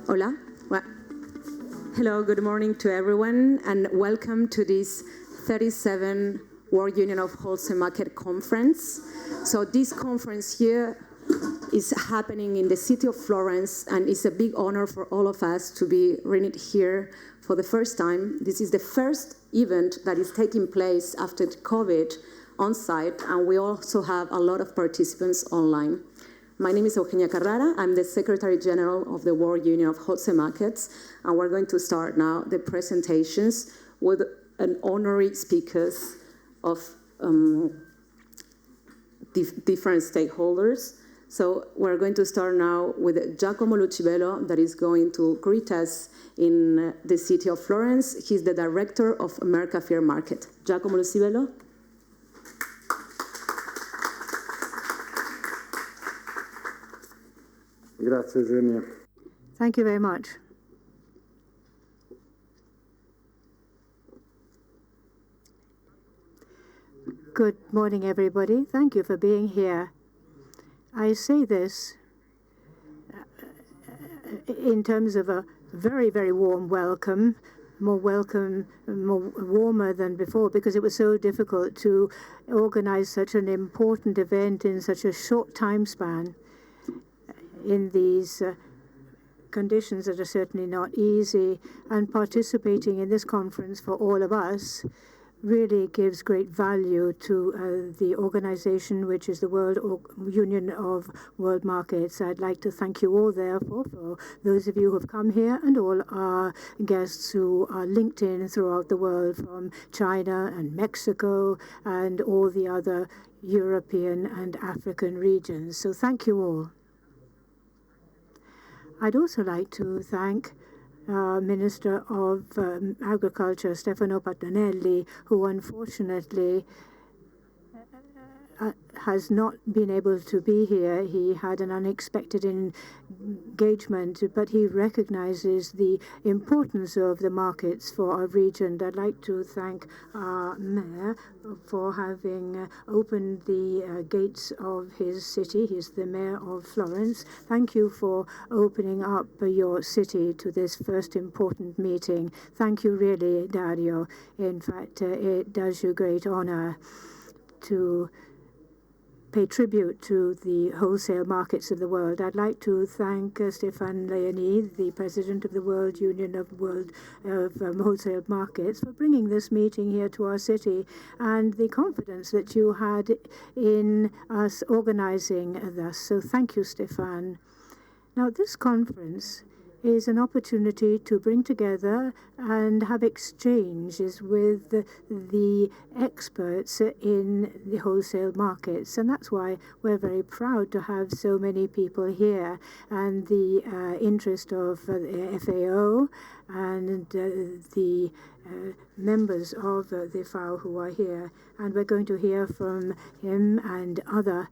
Hola. Well, hello, good morning to everyone, and welcome to this 37 World Union of Wholesale Market Conference. So this conference here is happening in the city of Florence, and it's a big honor for all of us to be running it here for the first time. This is the first event that is taking place after COVID on site, and we also have a lot of participants online. My name is Eugenia Carrara. I'm the Secretary General of the World Union of Wholesale Markets, and we're going to start now the presentations with an honorary speakers of different stakeholders. So we're going to start now with Giacomo Lucibello, that is going to greet us in the city of Florence. He's the director of Mercafir Market. Giacomo Lucibello. Grazie, Eugenia. Thank you very much. Good morning, everybody. Thank you for being here. I say this in terms of a very, very warm welcome, more warmer than before, because it was so difficult to organize such an important event in such a short time span. In these conditions that are certainly not easy, and participating in this conference for all of us really gives great value to the organization, which is the World Union of World Markets. I'd like to thank you all, therefore, for those of you who have come here and all our guests who are linked in throughout the world from China and Mexico and all the other European and African regions. So thank you all. I'd also like to thank Minister of Agriculture, Stefano Pattonelli, who unfortunately has not been able to be here. He had an unexpected engagement, but he recognizes the importance of the markets for our region. I'd like to thank our mayor for having opened the gates of his city. He's the mayor of Florence. Thank you for opening up your city to this first important meeting. Thank you really, Dario. In fact, it does you great honor to pay tribute to the wholesale markets of the world. I'd like to thank Stéphane Layani, the president of the World Union of Wholesale Markets, for bringing this meeting here to our city and the confidence that you had in us organizing this. So thank you, Stéphane. Now, this conference is an opportunity to bring together and have exchanges with the experts in the wholesale markets. And that's why we're very proud to have so many people here, and the interest of the FAO and the members of the FAO who are here. And we're going to hear from him and other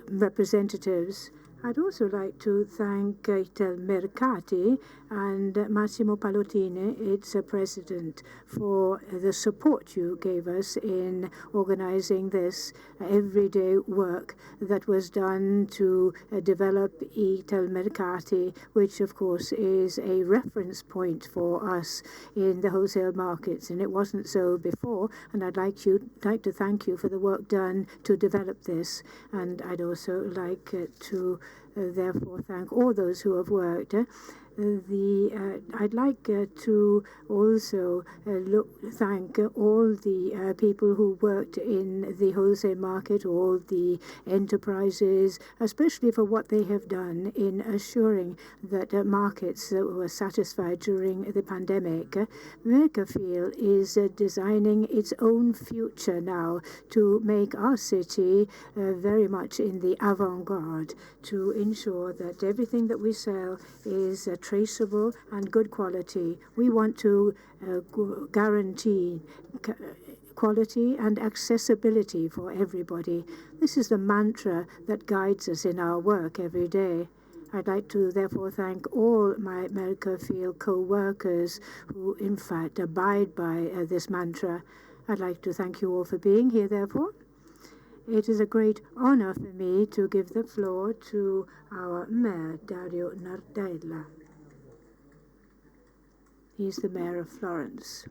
representatives. I'd also like to thank Italmercati and Massimo Pallottini, its president, for the support you gave us in organizing this everyday work that was done to develop Italmercati, which of course is a reference point for us in the wholesale markets, and it wasn't so before. And I'd like to thank you for the work done to develop this. And I'd also like to therefore thank all those who have worked. I'd like to also thank all the people who worked in the wholesale market, all the enterprises, especially for what they have done in assuring that markets were satisfied during the pandemic. Mercafir is designing its own future now to make our city very much in the avant-garde, to ensure that everything that we sell is traceable and good quality. We want to guarantee quality and accessibility for everybody. This is the mantra that guides us in our work every day. I'd like to therefore thank all my Mercafir co-workers who in fact abide by this mantra. I'd like to thank you all for being here, therefore. It is a great honor for me to give the floor to our mayor, Dario Nardella. He's the mayor of Florence.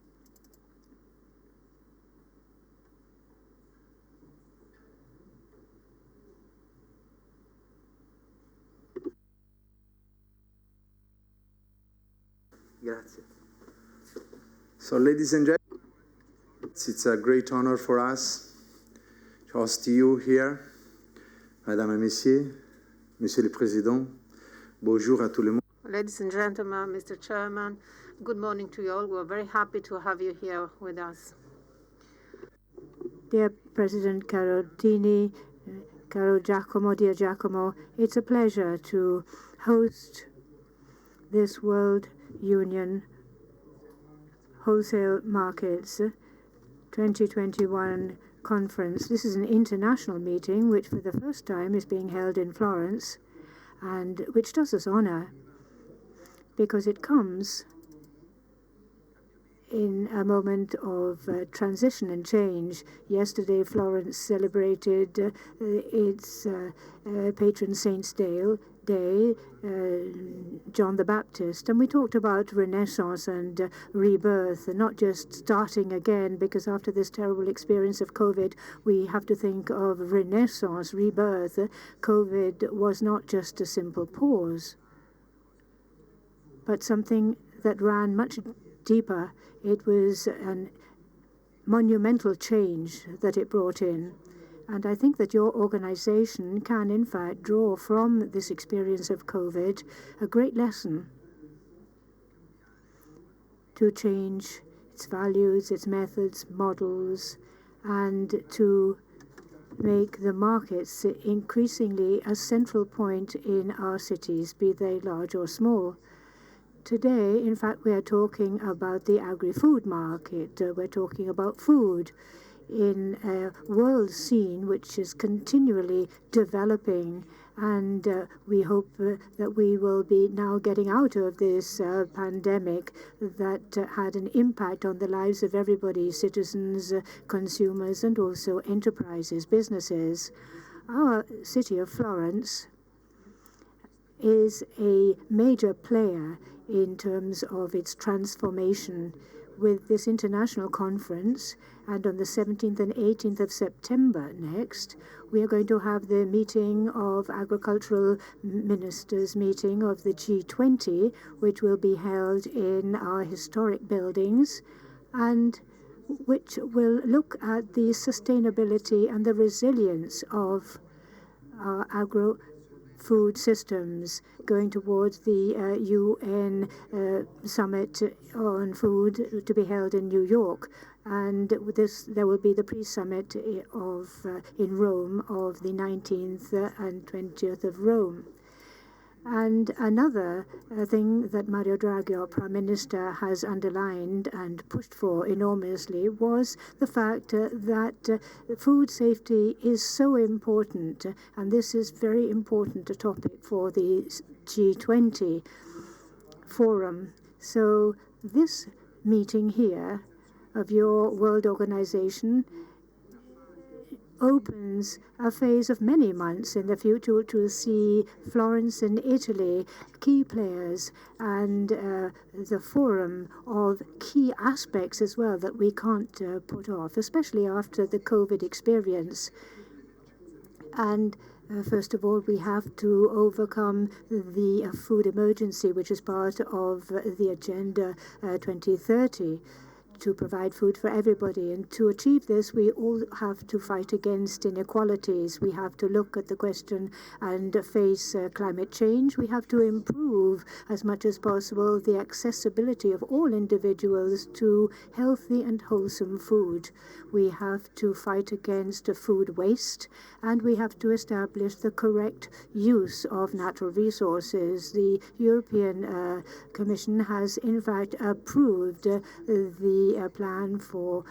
Grazie. So, ladies and gentlemen, it's a great honor for us to host you here. Mesdames et Messieurs, Monsieur le Président, bonjour à tout le monde. Ladies and gentlemen, Mr. Chairman, good morning to you all. We're very happy to have you here with us. Dear President Pallottini, caro Giacomo, dear Giacomo, it's a pleasure to host this World Union Wholesale Markets 2021 conference. This is an international meeting which for the first time is being held in Florence, and which does us honor because it comes in a moment of transition and change. Yesterday, Florence celebrated its patron saint's day, John the Baptist, and we talked about Renaissance and rebirth, and not just starting again, because after this terrible experience of COVID, we have to think of Renaissance, rebirth. COVID was not just a simple pause, but something that ran much deeper. It was a monumental change that it brought in. And I think that your organization can, in fact, draw from this experience of COVID a great lesson to change its values, its methods, models, and to make the markets increasingly a central point in our cities, be they large or small. Today, in fact, we are talking about the agri-food market. We're talking about food in a world scene which is continually developing, and we hope that we will be now getting out of this pandemic that had an impact on the lives of everybody, citizens, consumers, and also enterprises, businesses. Our city of Florence is a major player in terms of its transformation with this international conference. And on the 17th and 18th of September next, we are going to have the meeting of agricultural ministers meeting of the G20, which will be held in our historic buildings, and which will look at the sustainability and the resilience of our agro-food systems, going towards the UN summit on food to be held in New York. And there will be the pre-summit in Rome of the 19th and 20th of Rome. And another thing that Mario Draghi, our Prime Minister, has underlined and pushed for enormously was the fact that food safety is so important, and this is very important a topic for the G20 forum. So this meeting here of your World Organization opens a phase of many months in the future to see Florence and Italy key players, and the forum of key aspects as well that we can't put off, especially after the COVID experience. And first of all, we have to overcome the food emergency, which is part of the Agenda 2030. To provide food for everybody. And to achieve this, we all have to fight against inequalities. We have to look at the question and face climate change. We have to improve as much as possible the accessibility of all individuals to healthy and wholesome food. We have to fight against food waste, and we have to establish the correct use of natural resources. The European Commission has in fact approved the plan for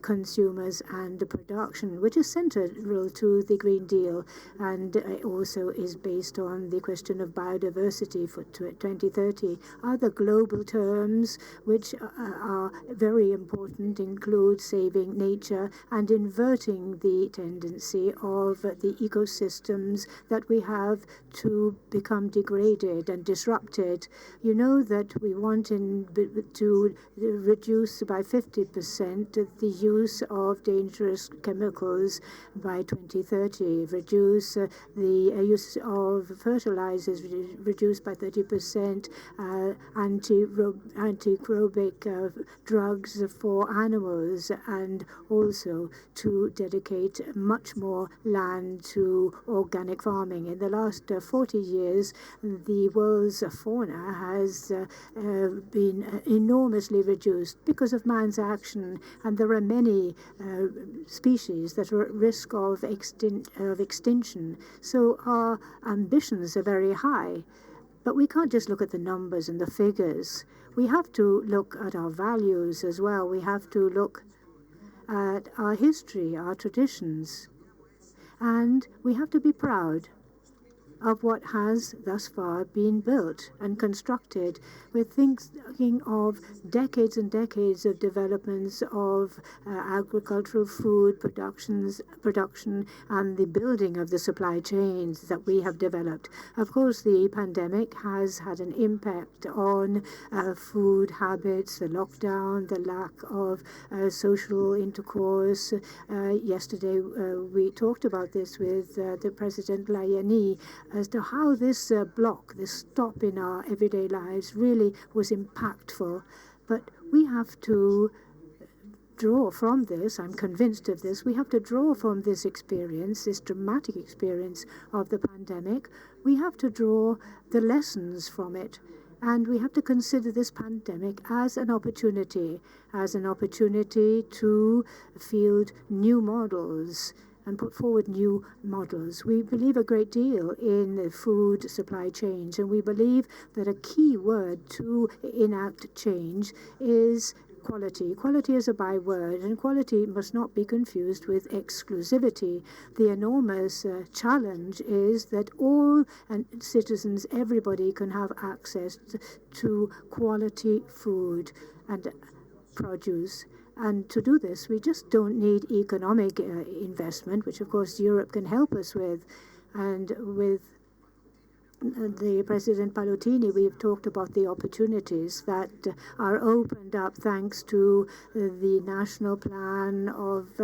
consumers and production, which is central to the Green Deal, and also is based on the question of biodiversity for 2030. Other global terms which are very important include saving nature and inverting the tendency of the ecosystems that we have to become degraded and disrupted. You know that we want to reduce by 50% the use of dangerous chemicals by 2030, reduce the use of fertilizers, reduced by 30%, antimicrobic drugs for animals, and also to dedicate much more land to organic farming. In the last 40 years, the world's fauna has been enormously reduced because of man's action, and there are many species that are at risk of extinction. So our ambitions are very high, but we can't just look at the numbers and the figures. We have to look at our values as well. We have to look at our history, our traditions, and we have to be proud of what has thus far been built and constructed. We're thinking of decades and decades of developments of agricultural food production and the building of the supply chains that we have developed. Of course, the pandemic has had an impact on food habits, the lockdown, the lack of social intercourse. Yesterday, we talked about this with the President Layani, as to how this block, this stop in our everyday lives really was impactful. But we have to draw from this, I'm convinced of this, we have to draw from this experience, this dramatic experience of the pandemic. We have to draw the lessons from it. And we have to consider this pandemic as an opportunity to field new models and put forward new models. We believe a great deal in food supply chains, and we believe that a key word to enact change is quality. Quality is a byword, and quality must not be confused with exclusivity. The enormous challenge is that all citizens, everybody, can have access to quality food and produce. And to do this, we just don't need economic investment, which of course Europe can help us with. And with the President Pallottini, we've talked about the opportunities that are opened up thanks to the national plan of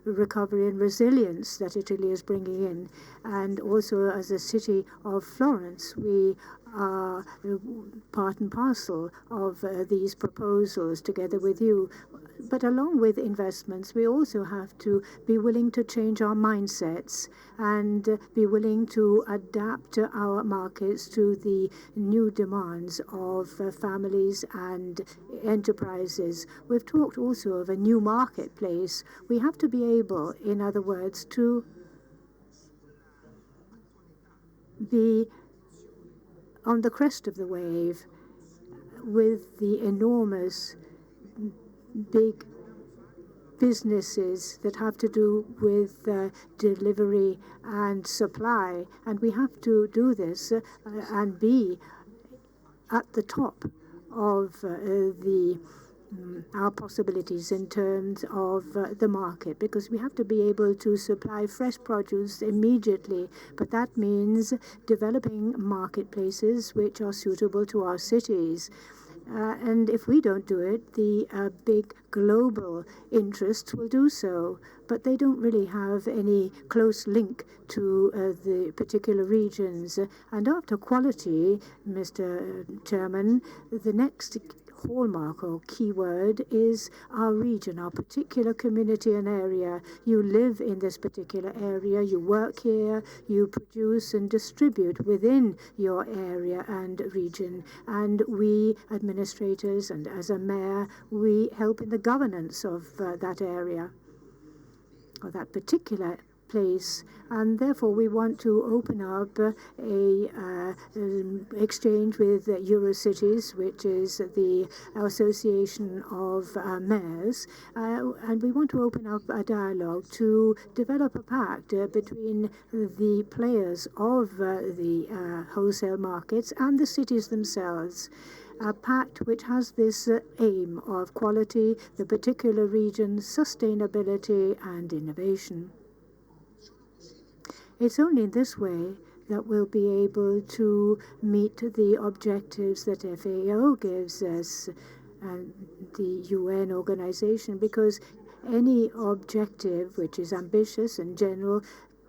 recovery and resilience that Italy is bringing in. And also as a city of Florence, we are part and parcel of these proposals together with you. But along with investments, we also have to be willing to change our mindsets and be willing to adapt our markets to the new demands of families and enterprises. We've talked also of a new marketplace. We have to be able, in other words, to be on the crest of the wave with the enormous big businesses that have to do with delivery and supply. And we have to do this and be at the top of our possibilities in terms of the market, because we have to be able to supply fresh produce immediately. But that means developing marketplaces which are suitable to our cities. And if we don't do it, the big global interests will do so. But they don't really have any close link to the particular regions. And after quality, Mr. Chairman, the next hallmark or keyword is our region, our particular community and area. You live in this particular area, you work here, you produce and distribute within your area and region. And we administrators and as a mayor, we help in the governance of that area or that particular place, and therefore we want to open up a exchange with Eurocities, which is the Association of Mayors, and we want to open up a dialogue to develop a pact between the players of the wholesale markets and the cities themselves. A pact which has this aim of quality, the particular region, sustainability and innovation. It's only in this way that we'll be able to meet the objectives that FAO gives us, and the UN organization, because any objective which is ambitious and general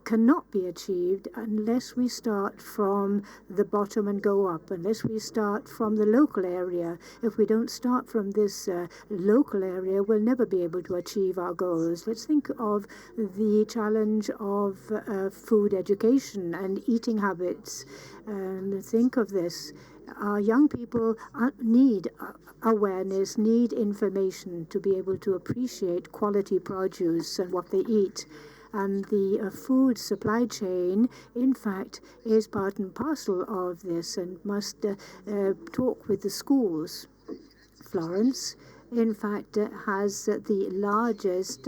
cannot be achieved unless we start from the bottom and go up, unless we start from the local area. If we don't start from this local area, we'll never be able to achieve our goals. Let's think of the challenge of food education and eating habits. And think of this. Our young people need awareness, need information to be able to appreciate quality produce and what they eat. And the food supply chain, in fact, is part and parcel of this and must talk with the schools. Florence, in fact, has the largest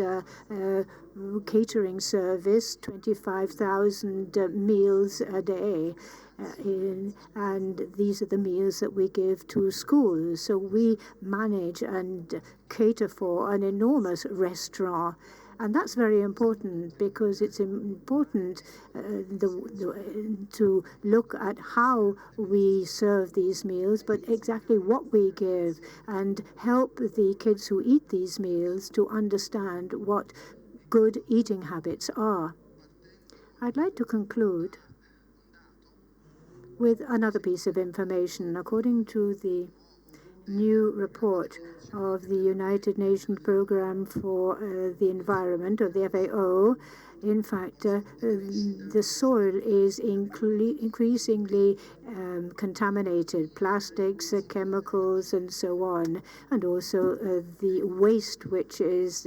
catering service, 25,000 meals a day. And these are the meals that we give to schools. So we manage and cater for an enormous restaurant. And that's very important, because it's important to look at how we serve these meals, but exactly what we give, and help the kids who eat these meals to understand what good eating habits are. I'd like to conclude with another piece of information. According to the new new report of the United Nations Programme for the Environment, of the FAO, in fact, the soil is increasingly contaminated, plastics, chemicals, and so on, and also the waste which is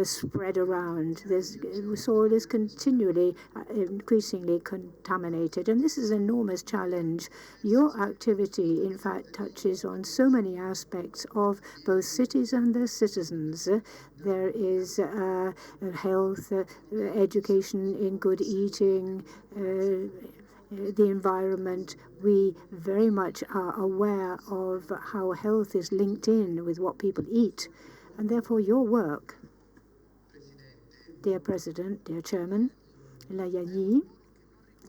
spread around. The soil is continually, increasingly contaminated, and this is an enormous challenge. Your activity, in fact, touches on so many aspects of both cities and their citizens. There is health, education in good eating, the environment. We very much are aware of how health is linked in with what people eat. And therefore your work, dear President, dear Chairman, Layani,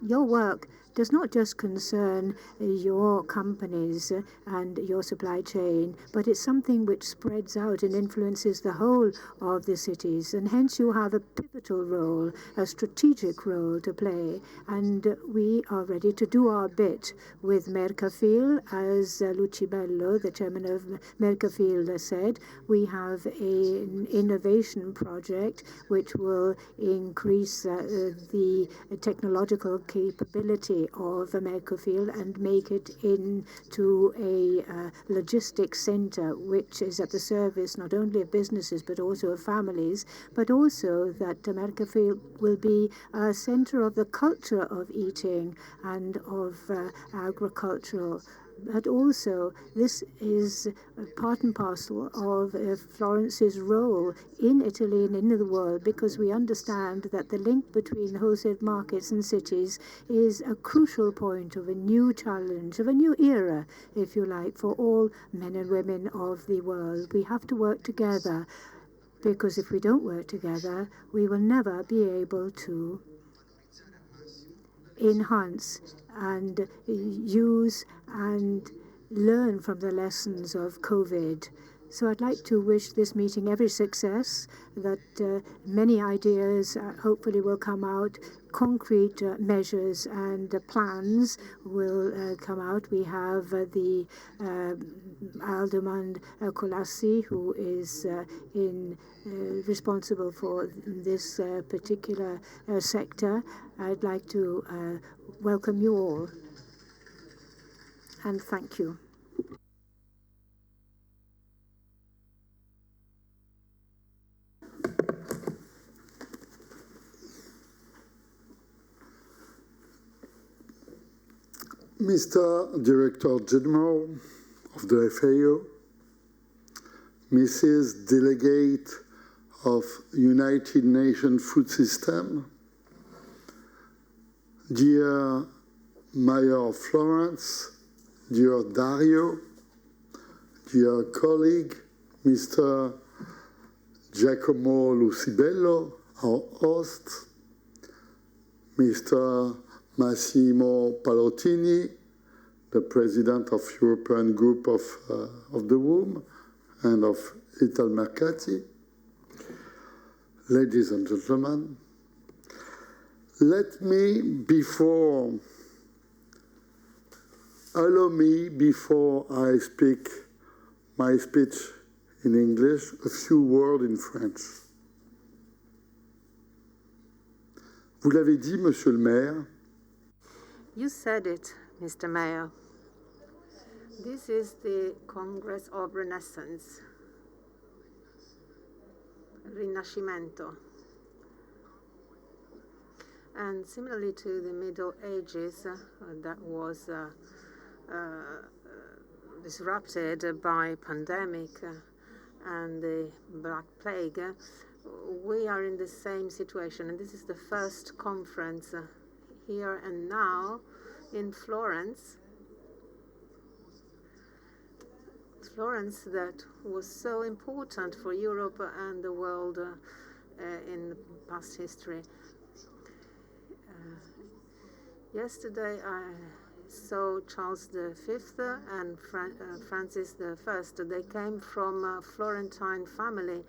your work does not just concern your companies and your supply chain, but it's something which spreads out and influences the whole of the cities. And hence you have a pivotal role, a strategic role to play. And we are ready to do our bit with Mercafir. As Lucibello, the chairman of Mercafir, said, we have an innovation project which will increase the technological capability of Mercafir and make it into a logistics center which is at the service not only of businesses but also of families, but also that Mercafir will be a center of the culture of eating and of agricultural. But also, this is part and parcel of Florence's role in Italy and in the world, because we understand that the link between wholesale markets and cities is a crucial point of a new challenge, of a new era, if you like, for all men and women of the world. We have to work together, because if we don't work together, we will never be able to enhance and use and learn from the lessons of COVID. So I'd like to wish this meeting every success, that many ideas hopefully will come out, concrete measures and plans will come out. We have the Alderman Colassi, who is responsible for this particular sector. I'd like to welcome you all and thank you. Mr. Director General of the FAO, Mrs. Delegate of United Nations Food System, dear Mayor of Florence, dear Dario, dear colleague, Mr. Giacomo Lucibello, our host, Mr. Massimo Pallottini, the president of European Group of the WUWM and of Italmercati. Ladies and gentlemen, allow me, before I speak my speech in English, a few words in French. Vous l'avez dit, Monsieur le Maire. You said it, Mr. Mayor. This is the Congress of Renaissance, Rinascimento. And similarly to the Middle Ages, that was disrupted by pandemic and the Black Plague, we are in the same situation. And this is the first conference here and now in Florence. Florence, that was so important for Europe and the world in past history. Yesterday I saw Charles V and Francis I. They came from a Florentine family,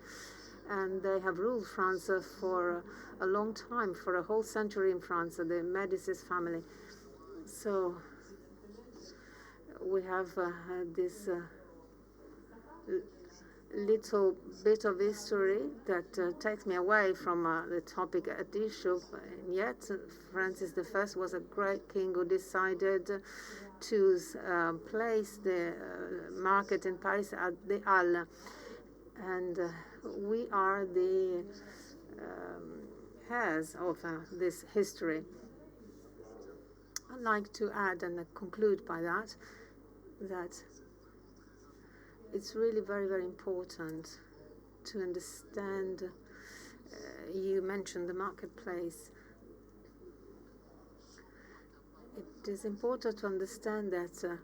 and they have ruled France for a long time, for a whole century in France, the Médicis family. So we have this little bit of history that takes me away from the topic at issue. And yet, Francis I was a great king who decided to place the market in Paris at the Halles. And we are the heirs of this history. I'd like to add and conclude by that it's really very, very important to understand. You mentioned the marketplace. It is important to understand that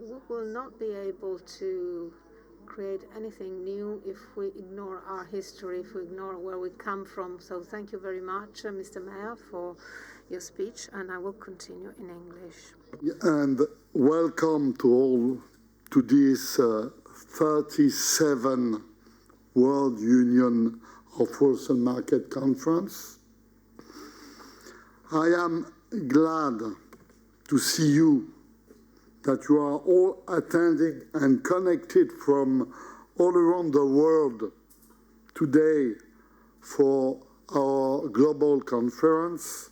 we will not be able to create anything new if we ignore our history, if we ignore where we come from. So thank you very much, Mr. Mayor, for your speech, and I will continue in English. And welcome to all to this 37 World Union of Wholesale Market Conference. I am glad to see you, that you are all attending and connected from all around the world today for our global conference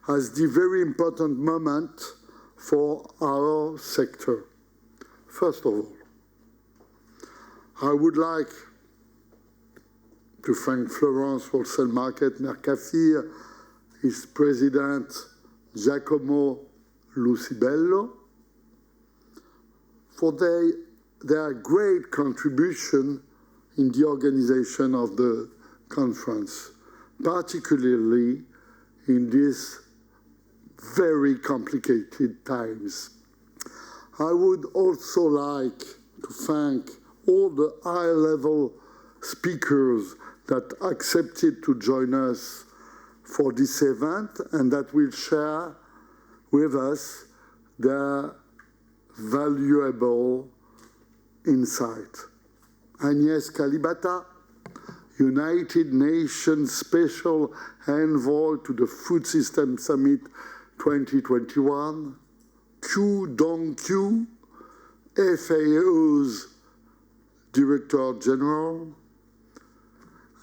as the very important moment for our sector. First of all, I would like to thank Florence Wholesale Market Mercafir, its president Giacomo Lucibello, for their great contribution in the organization of the conference, particularly in these very complicated times. I would also like to thank all the high-level speakers that accepted to join us for this event and that will share with us their valuable insight. Agnès Kalibata, United Nations Special Envoy to the Food System Summit 2021, Dongyu, FAO's Director General,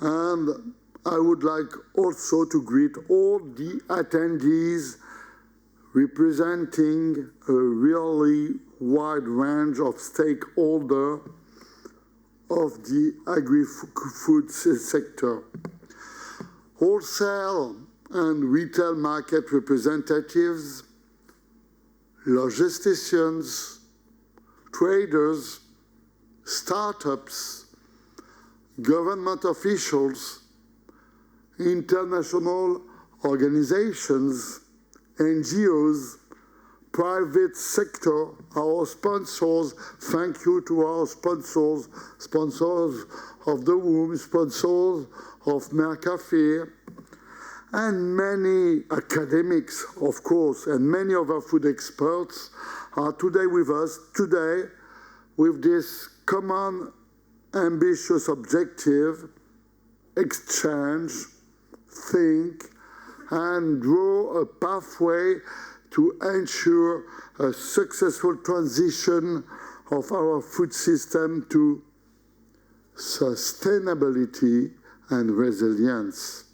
and I would like also to greet all the attendees representing a really wide range of stakeholders of the agri-food sector. Wholesale and retail market representatives, logisticians, traders, startups, government officials, international organizations, NGOs, private sector, our sponsors. Thank you to our sponsors, sponsors of the WUWM, sponsors of Mercafir, and many academics, of course, and many of our food experts are today with us, today with this common ambitious objective: exchange, think, and draw a pathway to ensure a successful transition of our food system to sustainability and resilience.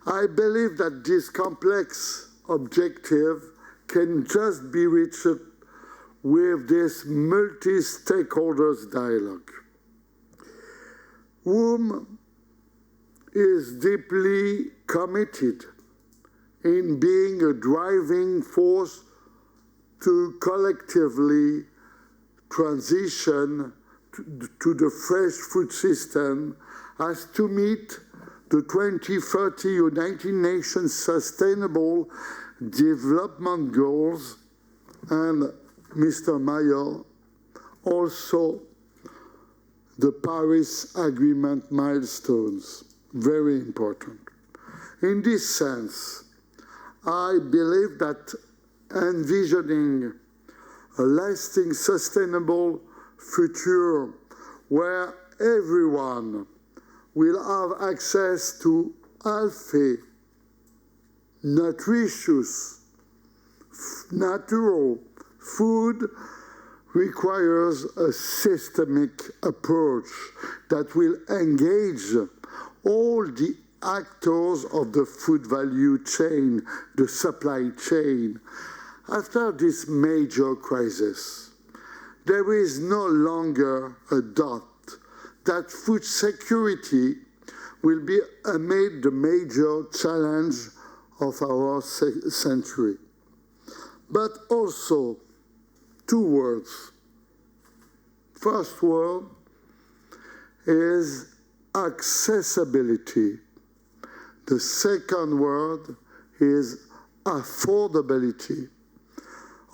I believe that this complex objective can just be reached with this multi-stakeholders dialogue. WUWM is deeply committed in being a driving force to collectively transition to the fresh food system as to meet the 2030 United Nations Sustainable Development Goals and, Mr. Mayor, also the Paris Agreement milestones. Very important. In this sense, I believe that envisioning a lasting, sustainable future where everyone will have access to healthy, nutritious, natural food requires a systemic approach that will engage all the actors of the food value chain, the supply chain. After this major crisis, there is no longer a doubt that food security will be amid the major challenge of our century. But also, two words. First word is accessibility. The second word is affordability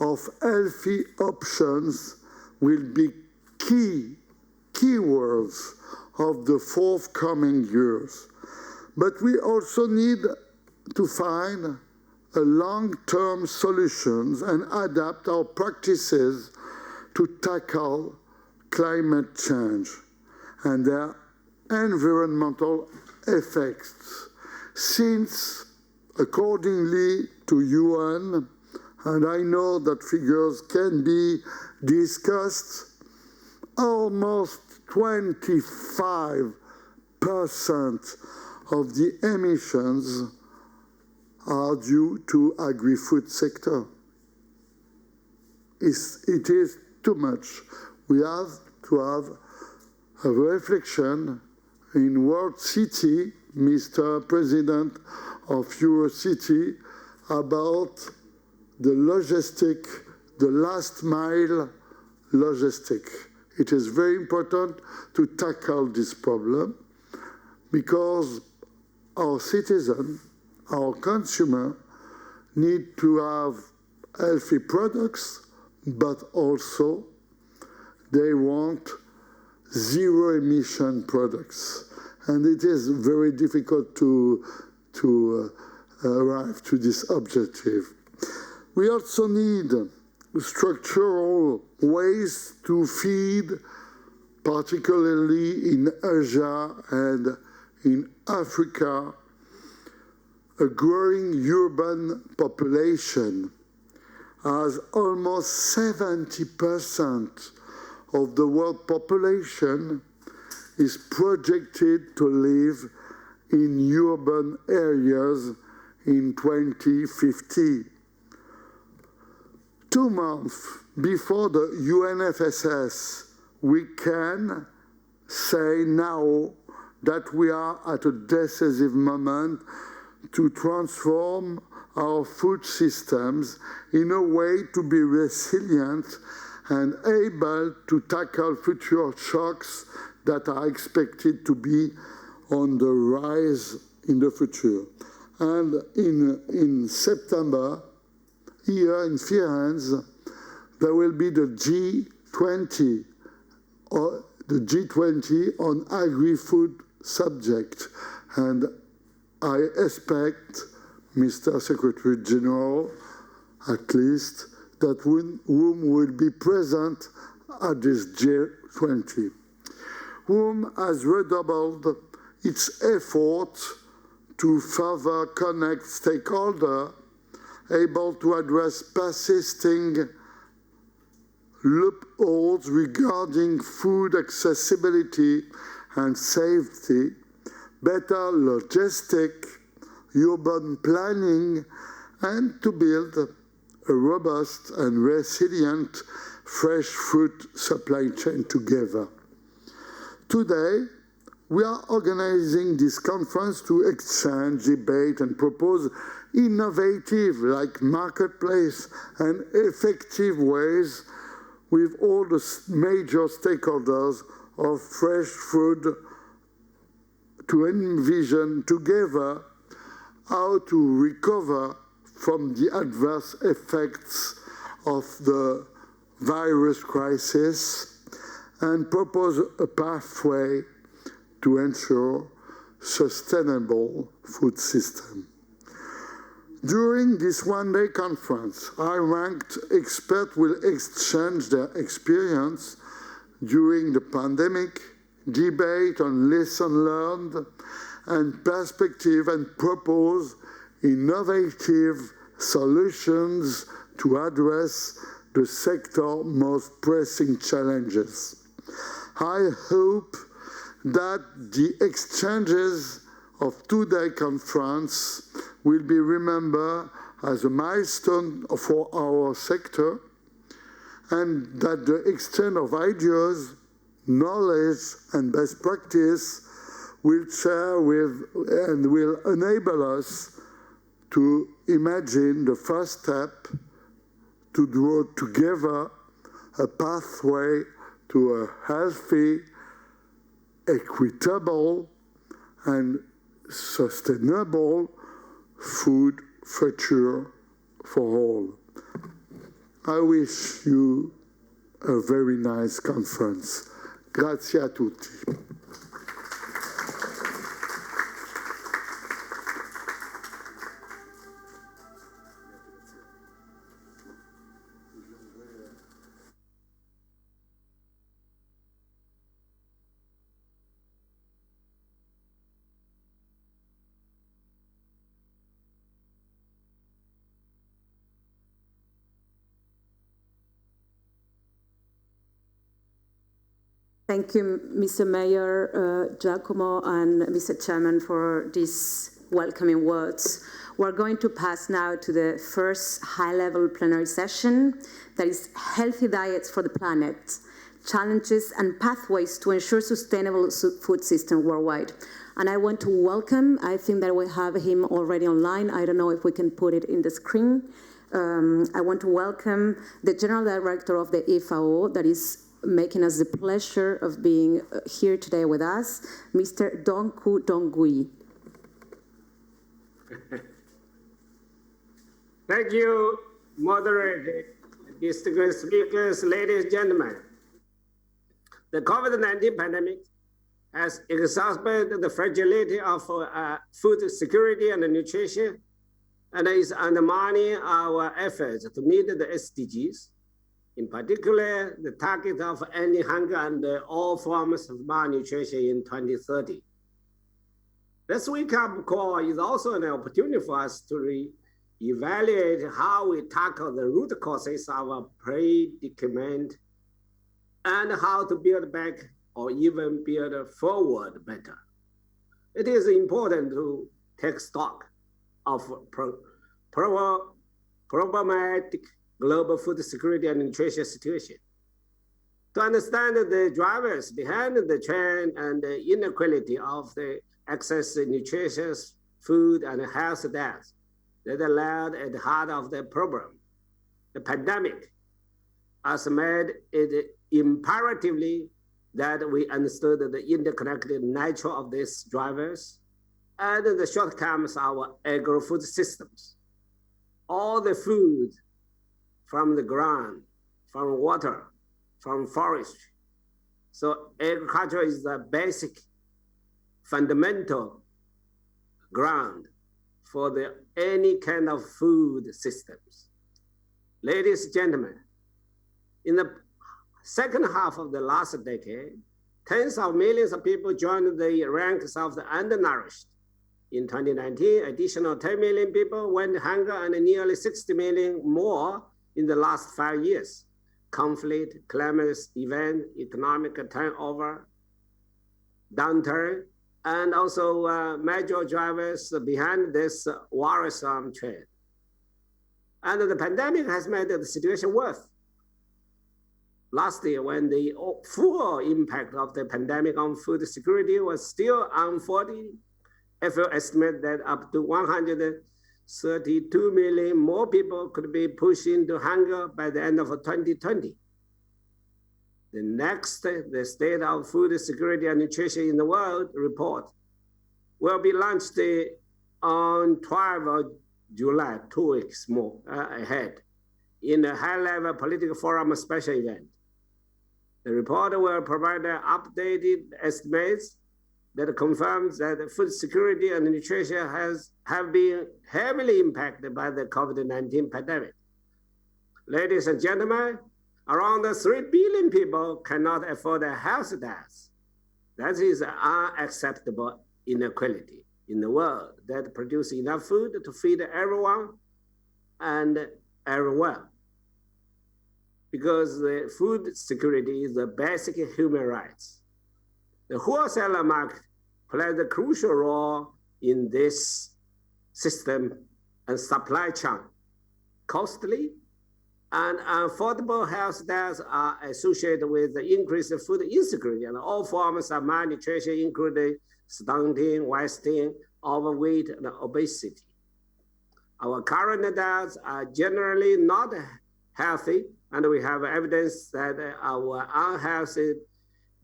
of healthy options will be keywords of the forthcoming years. But we also need to find a long-term solutions and adapt our practices to tackle climate change and their environmental effects. Since, accordingly to UN, and I know that figures can be discussed, almost 25% of the emissions are due to agri-food sector. It is too much. We have to have a reflection in World City, Mr. President of Eurocity, about the logistic, the last mile logistic. It is very important to tackle this problem because our citizen, our consumer, need to have healthy products, but also they want zero emission products. And it is very difficult to arrive to this objective. We also need structural ways to feed, particularly in Asia and in Africa, a growing urban population, as almost 70% of the world population is projected to live in urban areas in 2050. 2 months before the UNFSS, we can say now that we are at a decisive moment to transform our food systems in a way to be resilient and able to tackle future shocks that are expected to be on the rise in the future. And in September, here in Florence, there will be the G20, or the G20 on agri-food subject. And I expect, Mr. Secretary General, at least, that WUWM will be present at this G20. WUWM has redoubled its effort to further connect stakeholders able to address persisting loopholes regarding food accessibility and safety, better logistic, urban planning, and to build a robust and resilient fresh food supply chain together. Today, we are organizing this conference to exchange, debate, and propose innovative, like marketplace and effective ways with all the major stakeholders of fresh food to envision together how to recover from the adverse effects of the virus crisis and propose a pathway to ensure sustainable food system. During this one-day conference, high-ranked experts will exchange their experience during the pandemic, debate on lessons learned, and perspective, and propose innovative solutions to address the sector's most pressing challenges. I hope that the exchanges of today's conference will be remembered as a milestone for our sector, and that the exchange of ideas, knowledge, and best practice will share with and will enable us to imagine the first step to draw together a pathway to a healthy, equitable, and sustainable food future for all. I wish you a very nice conference. Grazie a tutti. Thank you, Mr. Mayor, Giacomo, and Mr. Chairman for these welcoming words. We're going to pass now to the first high-level plenary session, that is Healthy Diets for the Planet, Challenges and Pathways to Ensure Sustainable Food System Worldwide. And I want to welcome, I think that we have him already online, I don't know if we can put it in the screen. I want to welcome the General Director of the FAO, that is making us the pleasure of being here today with us, Mr. Dongyu. Thank you, moderator, distinguished speakers, ladies and gentlemen. The COVID-19 pandemic has exacerbated the fragility of food security and nutrition, and is undermining our efforts to meet the SDGs. In particular, the target of ending hunger and all forms of malnutrition in 2030. This wake-up call is also an opportunity for us to evaluate how we tackle the root causes of our predicament and how to build back or even build forward better. It is important to take stock of problematic global food security and nutrition situation. To understand the drivers behind the trend and the inequality of the access to nutritious food and health deaths that are laid at the heart of the problem. The pandemic has made it imperatively that we understood the interconnected nature of these drivers and the shortcomings of our agro-food systems. All the food from the ground, from water, from forestry. So agriculture is the basic, fundamental ground for any kind of food systems. Ladies and gentlemen, in the second half of the last decade, tens of millions of people joined the ranks of the undernourished. In 2019, additional 10 million people went hungry and nearly 60 million more in the last 5 years. Conflict, climate event, economic turnover, downturn, and also major drivers behind this worrisome trend. And the pandemic has made the situation worse. Last year, when the full impact of the pandemic on food security was still unfolding, FAO estimated that up to 132 million more people could be pushed into hunger by the end of 2020. The State of Food Security and Nutrition in the World report will be launched on 12th of July, 2 weeks more ahead, in a high-level political forum special event. The report will provide updated estimates that confirms that food security and nutrition have been heavily impacted by the COVID-19 pandemic. Ladies and gentlemen, around 3 billion people cannot afford a health death. That is an unacceptable inequality in the world that produces enough food to feed everyone and everywhere. because the food security is the basic human rights. The wholesale market plays a crucial role in this system and supply chain. Costly and unaffordable health deaths are associated with the increased food insecurity and all forms of malnutrition, including stunting, wasting, overweight, and obesity. Our current diets are generally not healthy, and we have evidence that our unhealthy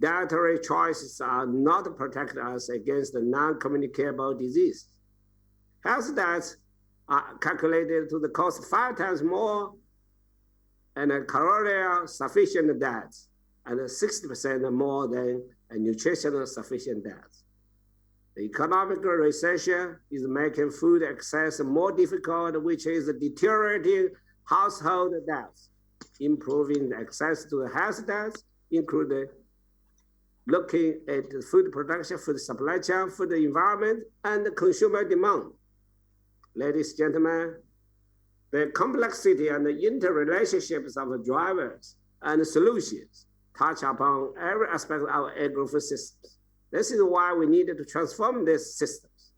dietary choices are not protect us against non-communicable disease. Health diets are calculated to the cost 5 times more and a caloric sufficient diets and 60% more than a nutritional sufficient diet. The economic recession is making food access more difficult, which is deteriorating household debts. Improving access to the health debts, including looking at food production, food supply chain, food environment, and consumer demand. Ladies and gentlemen, the complexity and the interrelationships of drivers and solutions touch upon every aspect of our agri-food systems. This is why we needed to transform these systems.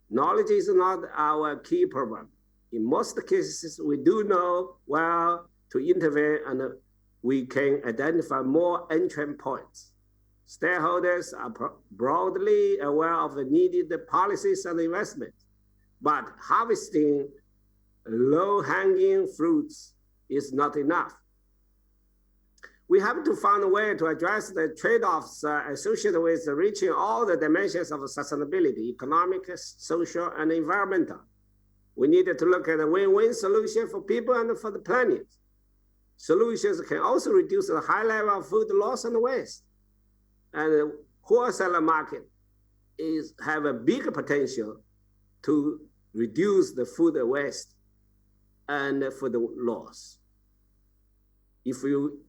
Knowledge is not our key problem. In most cases, we do know well to intervene, and we can identify more entry points. Stakeholders are broadly aware of the needed policies and investments, but harvesting low-hanging fruits is not enough. We have to find a way to address the trade-offs associated with reaching all the dimensions of sustainability, economic, social, and environmental. We needed to look at a win-win solution for people and for the planet. Solutions can also reduce the high level of food loss and waste. And the wholesale market have a big potential to reduce the food waste and food loss. If you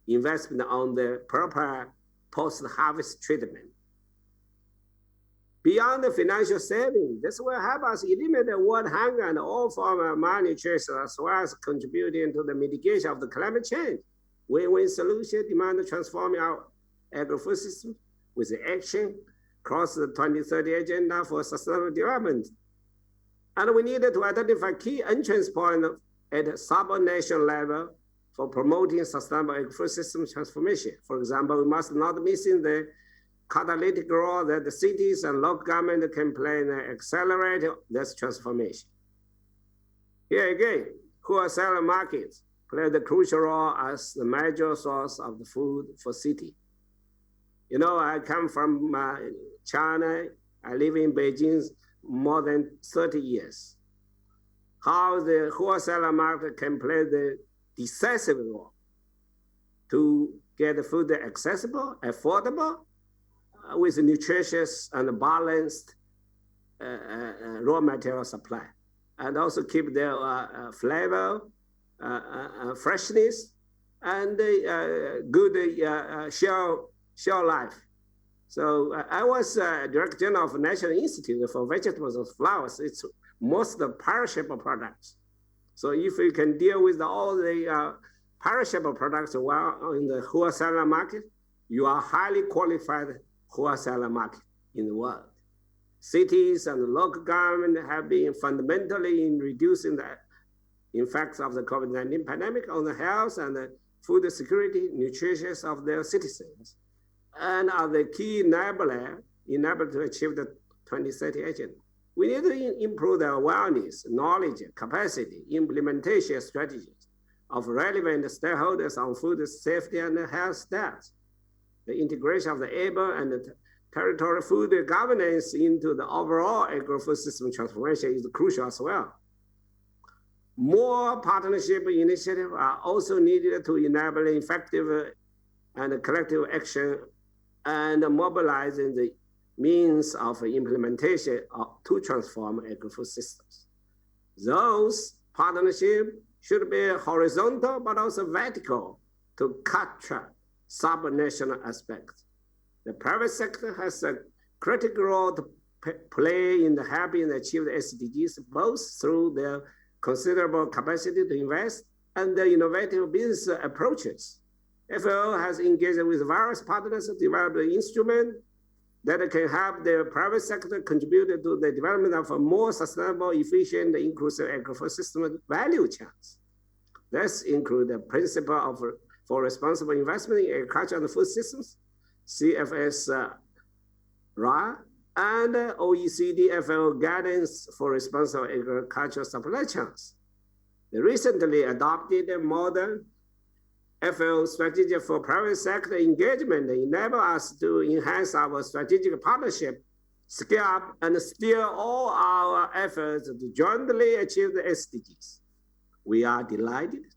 invest on the proper post-harvest treatment. Beyond the financial savings, this will help us eliminate the world hunger and all forms of malnutrition, as well as contributing to the mitigation of the climate change. Win-win solution demand transforming our agri-food system with action across the 2030 agenda for sustainable development. And we needed to identify key entrance points at sub-nation level for promoting sustainable agri-food system transformation. For example, we must not miss in the catalytic role that the cities and local government can play in accelerating this transformation. Here again, wholesale markets play the crucial role as the major source of the food for city. You know, I come from China. I live in Beijing more than 30 years. How the wholesale market can play the decisive role to get the food accessible, affordable, with nutritious and balanced raw material supply, and also keep their flavor, freshness, and good shelf life. So I was Director General of National Institute for Vegetables and Flowers. It's most of the perishable products. So if you can deal with all the perishable products well in the wholesale market, you are highly qualified wholesale market in the world. Cities and local government have been fundamentally in reducing the effects of the COVID-19 pandemic on the health and the food security, nutrition of their citizens, and are the key enabler to achieve the 2030 agenda. We need to improve the awareness, knowledge, capacity, implementation strategies of relevant stakeholders on food safety and health stats. The integration of the urban and the territorial food governance into the overall agri-food system transformation is crucial as well. More partnership initiatives are also needed to enable effective and collective action and mobilizing the means of implementation to transform agri-food systems. Those partnerships should be horizontal but also vertical to capture sub-national aspects. The private sector has a critical role to play in helping achieve the SDGs, both through their considerable capacity to invest and the innovative business approaches. FAO has engaged with various partners to develop an instrument that can help the private sector contribute to the development of a more sustainable, efficient, inclusive agricultural system value chains. This includes the principle for responsible investment in agriculture and food systems, CFS-RA, and OECD FAO guidance for responsible agricultural supply chains. The recently adopted modern FAO strategy for private sector engagement enable us to enhance our strategic partnership, scale up, and steer all our efforts to jointly achieve the SDGs. We are delighted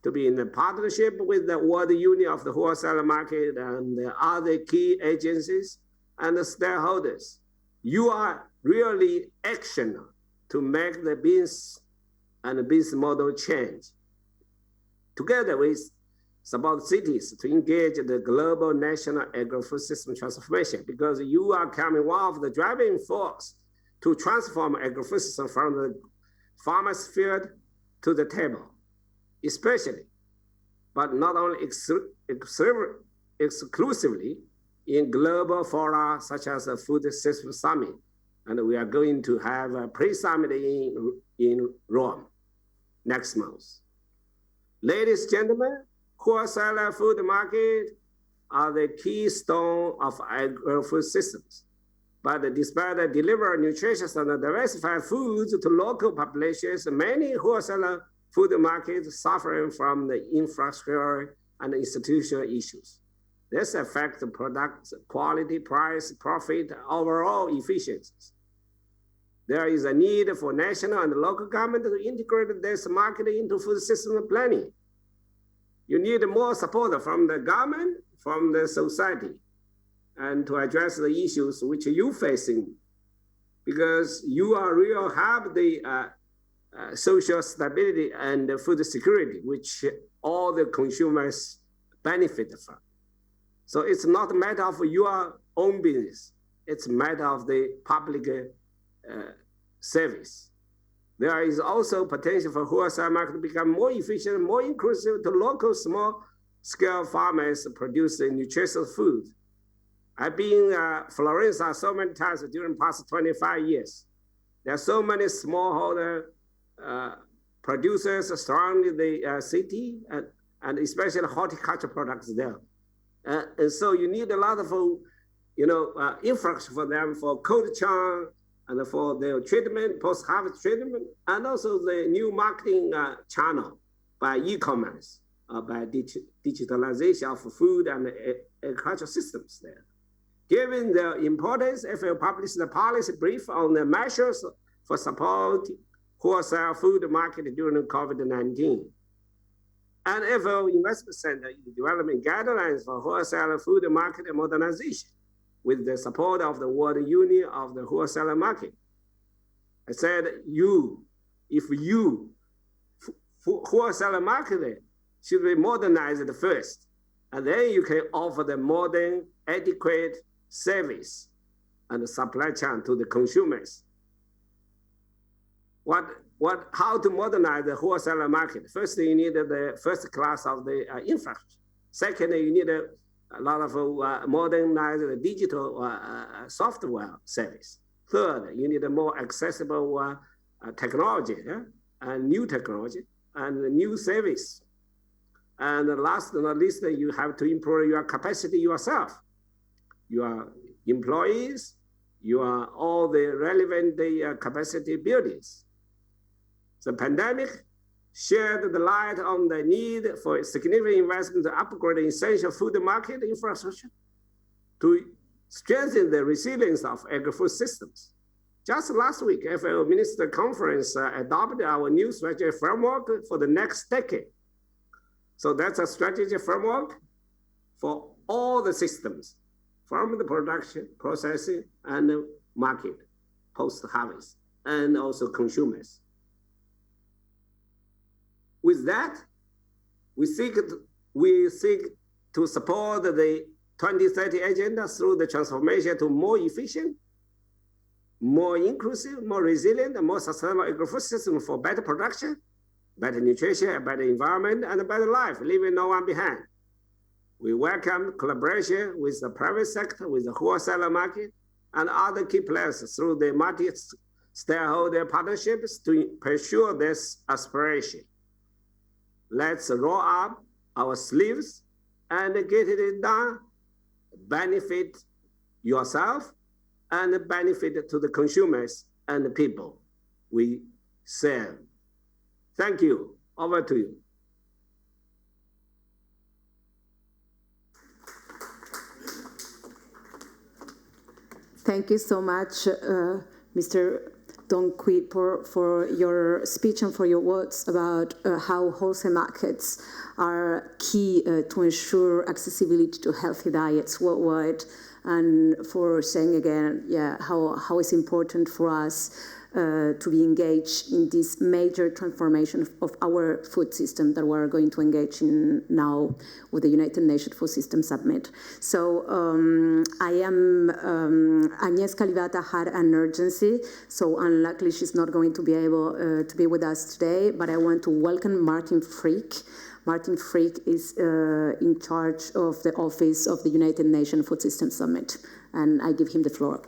to be in a partnership with the World Union of the Wholesale Market and the other key agencies and the stakeholders. You are really actional to make the business and the business model change. Together with support cities to engage the global national agri-food system transformation, because you are coming one of the driving force to transform agri-food system from the farmer's field to the table, especially, but not only exclusively in global fora such as the Food System Summit. And we are going to have a pre-summit in Rome next month. Ladies and gentlemen, wholesale food market are the keystone of agri-food systems. But despite delivering nutritious and diversified foods to local populations, many wholesale food markets suffering from the infrastructure and institutional issues. This affects product quality, price, profit, overall efficiencies. There is a need for national and local government to integrate this market into food system planning. You need more support from the government, from the society, and to address the issues which you're facing, because you are real have the social stability and food security, which all the consumers benefit from. So it's not a matter of your own business. It's a matter of the public service. There is also potential for wholesale market to become more efficient, more inclusive to local small-scale farmers producing nutritious food. I've been in Florence so many times during the past 25 years. There are so many smallholder producers surrounding the city, and especially horticulture products there. And so you need a lot of infrastructure for them for cold chain and for their treatment, post-harvest treatment, and also the new marketing channel by e-commerce, by digitalization of food and agricultural systems there. Given the importance, FAO published the policy brief on the measures for support wholesale food market during COVID-19. And FAO Investment Center is developing guidelines for wholesale food market modernization with the support of the World Union of the Wholesale Market. I said, wholesale market should be modernized first, and then you can offer the modern, adequate service and supply chain to the consumers. How to modernize the wholesale market? First, you need the first class of the infrastructure. Second, you need a lot of modernized digital software service. Third, you need a more accessible technology, and new technology, and new service. And last but not least, you have to improve your capacity yourself. Your employees, all the relevant capacity buildings. The pandemic shed the light on the need for significant investment to upgrade essential food market infrastructure to strengthen the resilience of agri-food systems. Just last week, FAO Minister Conference adopted our new strategy framework for the next decade. So that's a strategy framework for all the systems, from the production, processing, and the market, post-harvest, and also consumers. With that, we seek to support the 2030 agenda through the transformation to more efficient, more inclusive, more resilient, and more sustainable agri-food system for better production, better nutrition, a better environment, and a better life, leaving no one behind. We welcome collaboration with the private sector, with the wholesale market, and other key players through the multi-stakeholder partnerships to pursue this aspiration. Let's roll up our sleeves and get it done. Benefit yourself and benefit to the consumers and the people we serve. Thank you. Over to you. Thank you so much, Mr. Dongyu, for your speech and for your words about how wholesale markets are key to ensure accessibility to healthy diets worldwide, and for saying again, how it's important for us to be engaged in this major transformation of our food system that we're going to engage in now with the United Nations Food System Summit. So Agnes Calivata had an urgency, so unluckily she's not going to be able to be with us today, but I want to welcome Martin Frick. Martin Frick is in charge of the Office of the United Nations Food System Summit, and I give him the floor.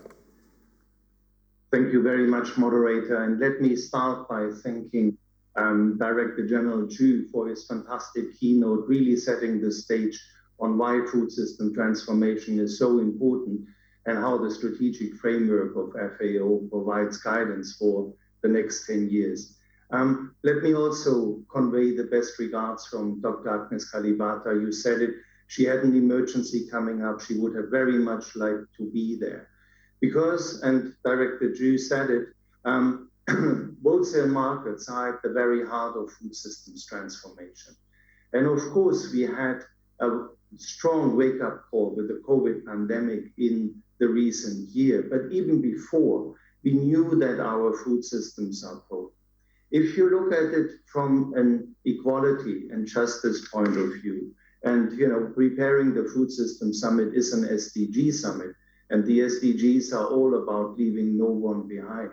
Thank you very much, moderator. And let me start by thanking Director General Zhu for his fantastic keynote, really setting the stage on why food system transformation is so important and how the strategic framework of FAO provides guidance for the next 10 years. Let me also convey the best regards from Dr. Agnes Calivata. You said it, she had an emergency coming up. She would have very much liked to be there. Because, and Director Zhu said it, wholesale markets are at the very heart of food systems transformation. And of course, we had a strong wake-up call with the COVID pandemic in the recent year. But even before, we knew that our food systems are broken. If you look at it from an equality and justice point of view, and preparing the Food System Summit is an SDG summit, and the SDGs are all about leaving no one behind,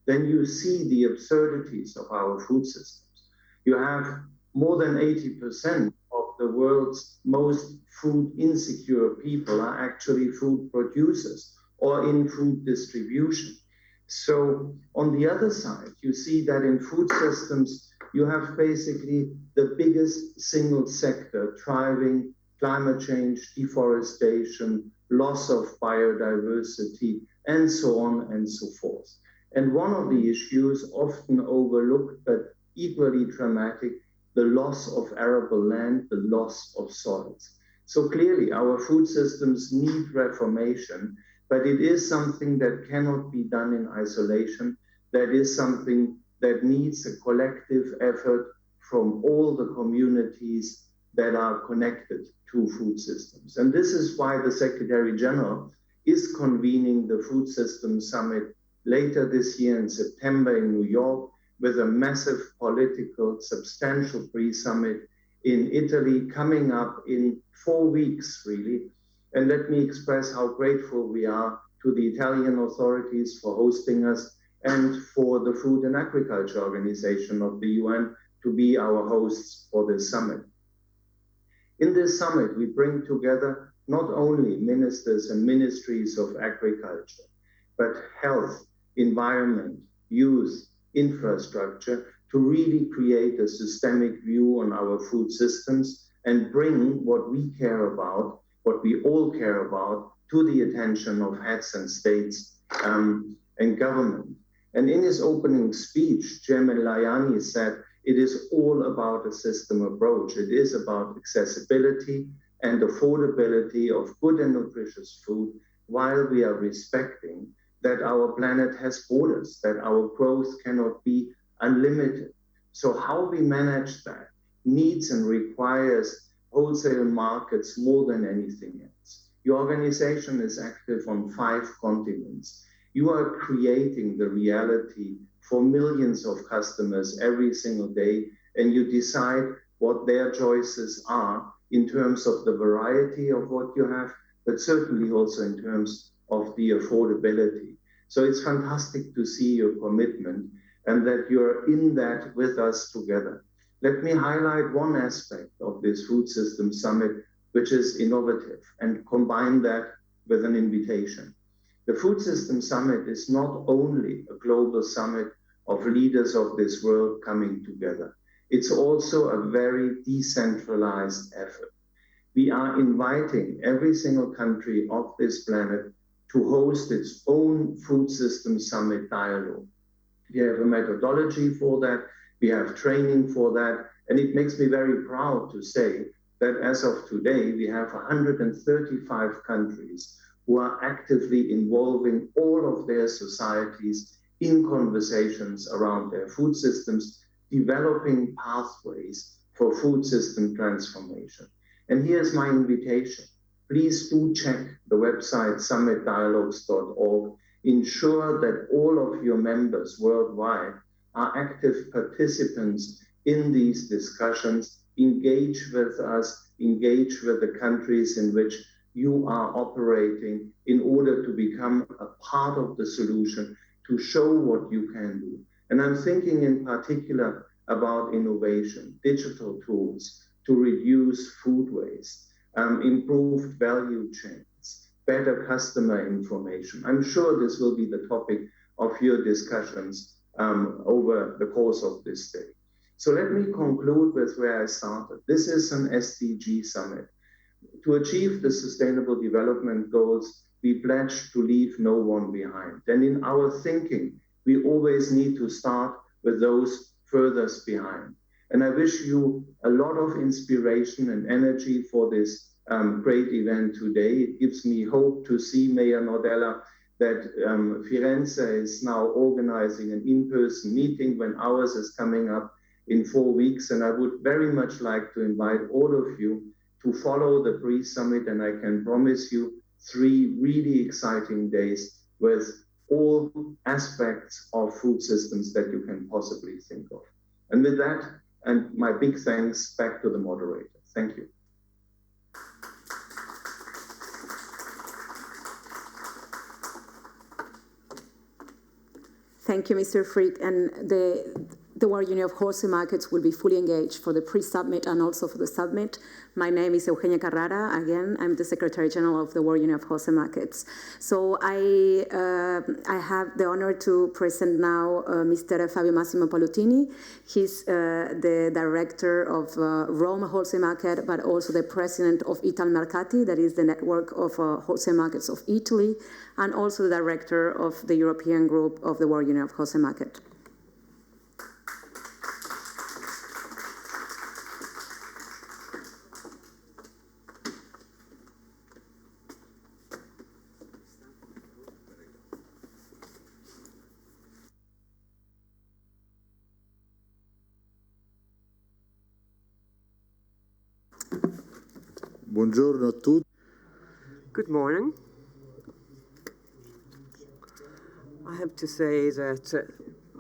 then you see the absurdities of our food systems. You have more than 80% of the world's most food insecure people are actually food producers or in food distribution. So on the other side, you see that in food systems, you have basically the biggest single sector driving climate change, deforestation, loss of biodiversity, and so on and so forth. And one of the issues often overlooked but equally dramatic, the loss of arable land, the loss of soils. So clearly our food systems need reformation, but it is something that cannot be done in isolation. That is something that needs a collective effort from all the communities that are connected to food systems. And this is why the Secretary General is convening the Food Systems Summit later this year in September in New York, with a massive political, substantial pre-summit in Italy coming up in 4 weeks, really. And let me express how grateful we are to the Italian authorities for hosting us and for the Food and Agriculture Organization of the UN to be our hosts for this summit. In this summit, we bring together not only ministers and ministries of agriculture, but health, environment, youth, infrastructure, to really create a systemic view on our food systems and bring what we care about, what we all care about, to the attention of heads and states and government. And in his opening speech, Chairman Layani said, it is all about a system approach. It is about accessibility and affordability of good and nutritious food, while we are respecting that our planet has borders, that our growth cannot be unlimited. So how we manage that needs and requires wholesale markets more than anything else. Your organization is active on 5 continents. You are creating the reality for millions of customers every single day, and you decide what their choices are in terms of the variety of what you have, but certainly also in terms of the affordability. So it's fantastic to see your commitment and that you're in that with us together. let me highlight one aspect of this Food System Summit, which is innovative, and combine that with an invitation. The Food System Summit is not only a global summit of leaders of this world coming together. It's also a very decentralized effort. We are inviting every single country of this planet to host its own Food System Summit dialogue. We have a methodology for that, we have training for that, and it makes me very proud to say that as of today, we have 135 countries who are actively involving all of their societies in conversations around their food systems, developing pathways for food system transformation. And here's my invitation. Please do check the website summitdialogues.org. Ensure that all of your members worldwide are active participants in these discussions. Engage with us, engage with the countries in which you are operating in order to become a part of the solution, to show what you can do. And I'm thinking in particular about innovation, digital tools to reduce food waste, improved value chains, better customer information. I'm sure this will be the topic of your discussions over the course of this day. So let me conclude with where I started. This is an SDG summit. To achieve the Sustainable Development Goals, we pledge to leave no one behind. And in our thinking, we always need to start with those furthest behind. And I wish you a lot of inspiration and energy for this great event today. It gives me hope to see Mayor Nardella that Firenze is now organizing an in-person meeting when ours is coming up in 4 weeks. And I would very much like to invite all of you to follow the pre-summit, and I can promise you 3 really exciting days with all aspects of food systems that you can possibly think of. And with that, and my big thanks back to the moderator. Thank you. Thank you, Mr. Frick. And the World Union of Wholesale Markets will be fully engaged for the pre-summit and also for the summit. My name is Eugenia Carrara. Again, I'm the Secretary General of the World Union of Wholesale Markets. So I have the honor to present now Mr. Fabio Massimo Pallottini. He's the Director of Rome Wholesale Market, but also the President of Italmercati, that is the network of wholesale markets of Italy, and also the Director of the European Group of the World Union of Wholesale Market. Buongiorno a tutti. Good morning. I have to say that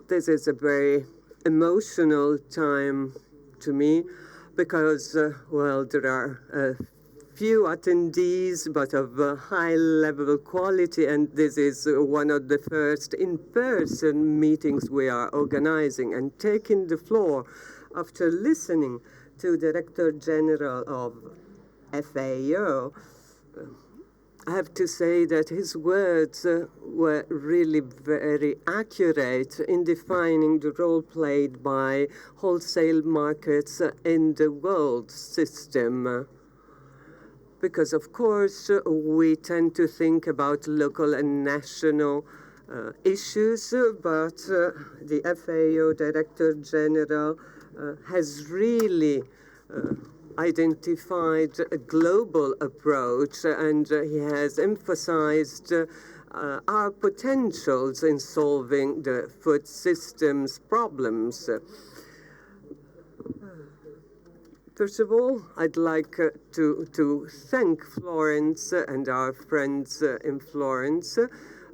this is a very emotional time to me because, well, there are a few attendees, but of high level of quality, and this is one of the first in-person meetings we are organizing. And taking the floor after listening to Director General of FAO, I have to say that his words were really very accurate in defining the role played by wholesale markets in the world system. Because, of course, we tend to think about local and national issues, but the FAO Director General has really identified a global approach, and he has emphasized our potentials in solving the food systems problems. First of all, I'd like to thank Florence and our friends in Florence.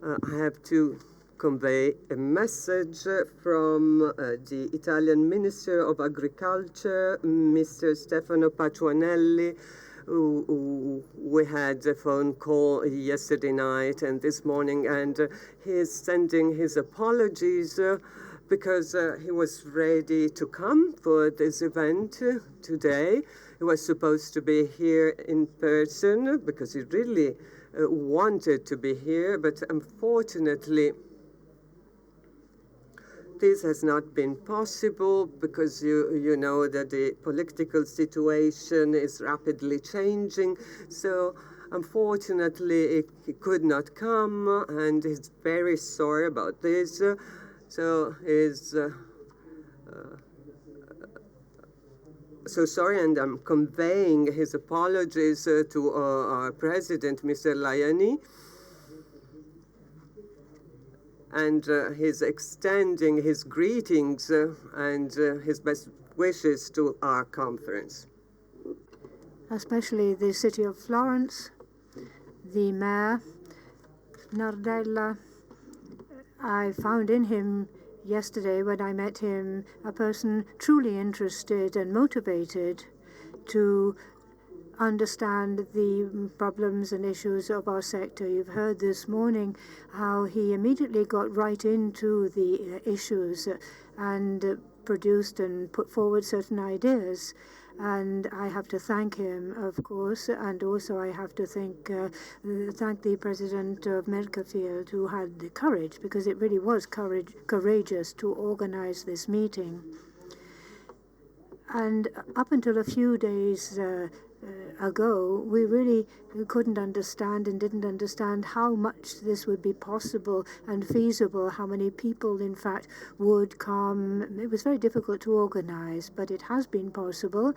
I have to convey a message from the Italian Minister of Agriculture, Mr. Stefano Patuanelli. We had a phone call yesterday night and this morning, and he is sending his apologies because he was ready to come for this event today. He was supposed to be here in person because he really wanted to be here, but unfortunately this has not been possible because you know that the political situation is rapidly changing. So unfortunately he could not come, and he's very sorry about this. So he's so sorry, and I'm conveying his apologies to our president, Mr. Layani. And he's extending his greetings and his best wishes to our conference. Especially the city of Florence, the mayor, Nardella. I found in him yesterday, when I met him, a person truly interested and motivated to understand the problems and issues of our sector. You've heard this morning how he immediately got right into the issues and produced and put forward certain ideas. And I have to thank him, of course, and also I have to thank the president of Mercafir, who had the courage, because it really was courageous to organize this meeting. And up until a few days ago, we really couldn't understand and didn't understand how much this would be possible and feasible, how many people, in fact, would come. It was very difficult to organize, but it has been possible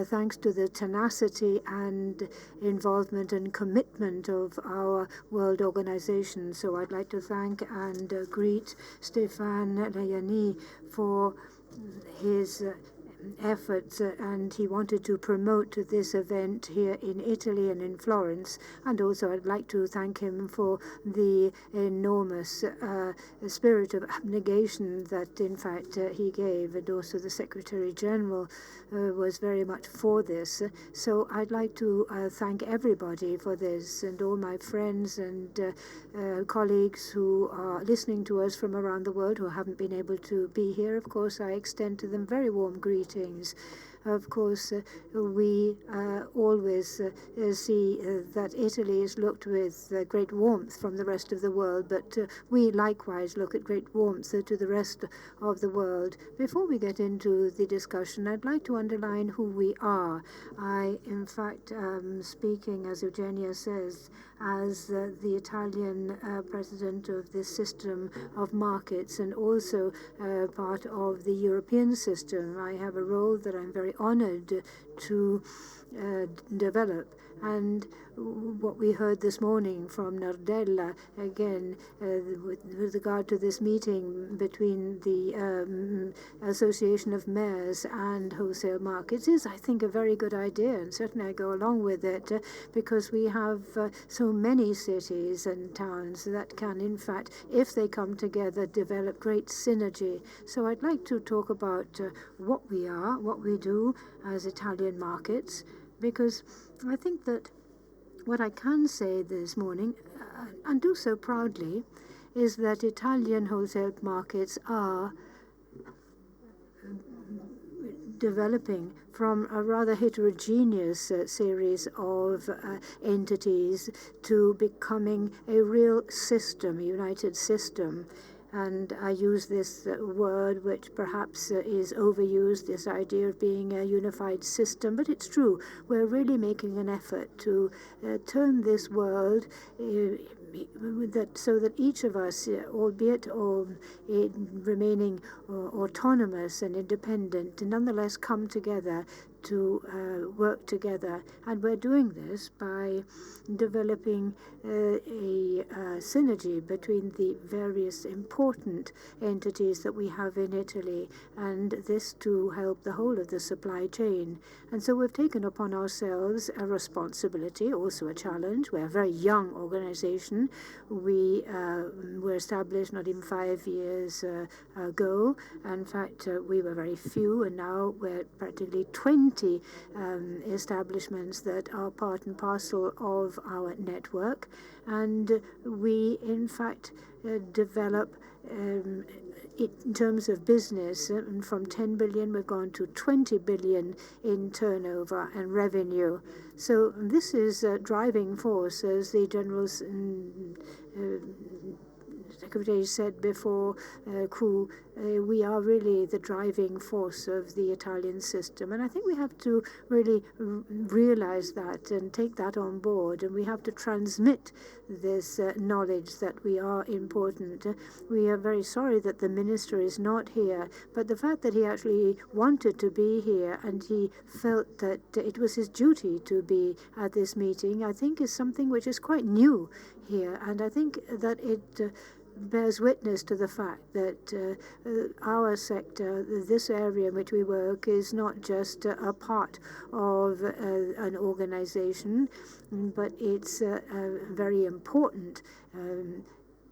thanks to the tenacity and involvement and commitment of our world organization. So I'd like to thank and greet Stéphane Layani for his efforts, and he wanted to promote this event here in Italy and in Florence. And also I'd like to thank him for the enormous spirit of abnegation that in fact he gave, and also the Secretary General was very much for this. So I'd like to thank everybody for this, and all my friends and colleagues who are listening to us from around the world who haven't been able to be here. Of course, I extend to them very warm greetings. Of course, we always see that Italy is looked with great warmth from the rest of the world, but we likewise look at great warmth to the rest of the world. Before we get into the discussion, I'd like to underline who we are. I, in fact, speaking, as Eugenia says, as the Italian president of this system of markets and also part of the European system. I have a role that I'm very honored to develop. And what we heard this morning from Nardella, again, with regard to this meeting between the Association of Mayors and Wholesale Markets, is, I think, a very good idea. And certainly I go along with it because we have so many cities and towns that can, in fact, if they come together, develop great synergy. So I'd like to talk about what we are, what we do as Italian markets, because I think that what I can say this morning, and do so proudly, is that Italian wholesale markets are developing from a rather heterogeneous series of entities to becoming a real system, a united system. And I use this word, which perhaps is overused, this idea of being a unified system, but it's true. We're really making an effort to turn this world so that each of us, albeit remaining autonomous and independent, nonetheless come together to work together. And we're doing this by developing a synergy between the various important entities that we have in Italy, and this to help the whole of the supply chain. And so we've taken upon ourselves a responsibility, also a challenge. We're a very young organization. We were established not even 5 years ago. In fact, we were very few, and now we're practically 20 establishments that are part and parcel of our network. And we, in fact, develop in terms of business, from 10 billion we've gone to 20 billion in turnover and revenue. So this is a driving force, as the General Secretary said before coup. We are really the driving force of the Italian system, and I think we have to really realize that and take that on board, and we have to transmit this knowledge that we are important. We are very sorry that the minister is not here, but the fact that he actually wanted to be here and he felt that it was his duty to be at this meeting, I think is something which is quite new here, and I think that it bears witness to the fact that our sector, this area in which we work, is not just a part of an organization, but it's a very important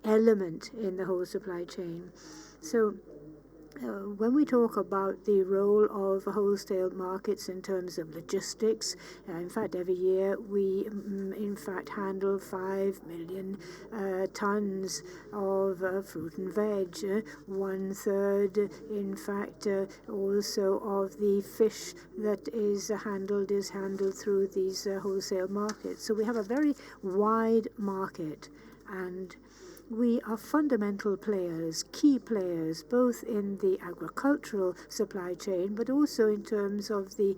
element in the whole supply chain. So when we talk about the role of wholesale markets in terms of logistics, in fact, every year we, in fact, handle 5 million tons of fruit and veg. 1/3, in fact, also of the fish that is handled through these wholesale markets. So we have a very wide market, and we are fundamental players, key players, both in the agricultural supply chain, but also in terms of the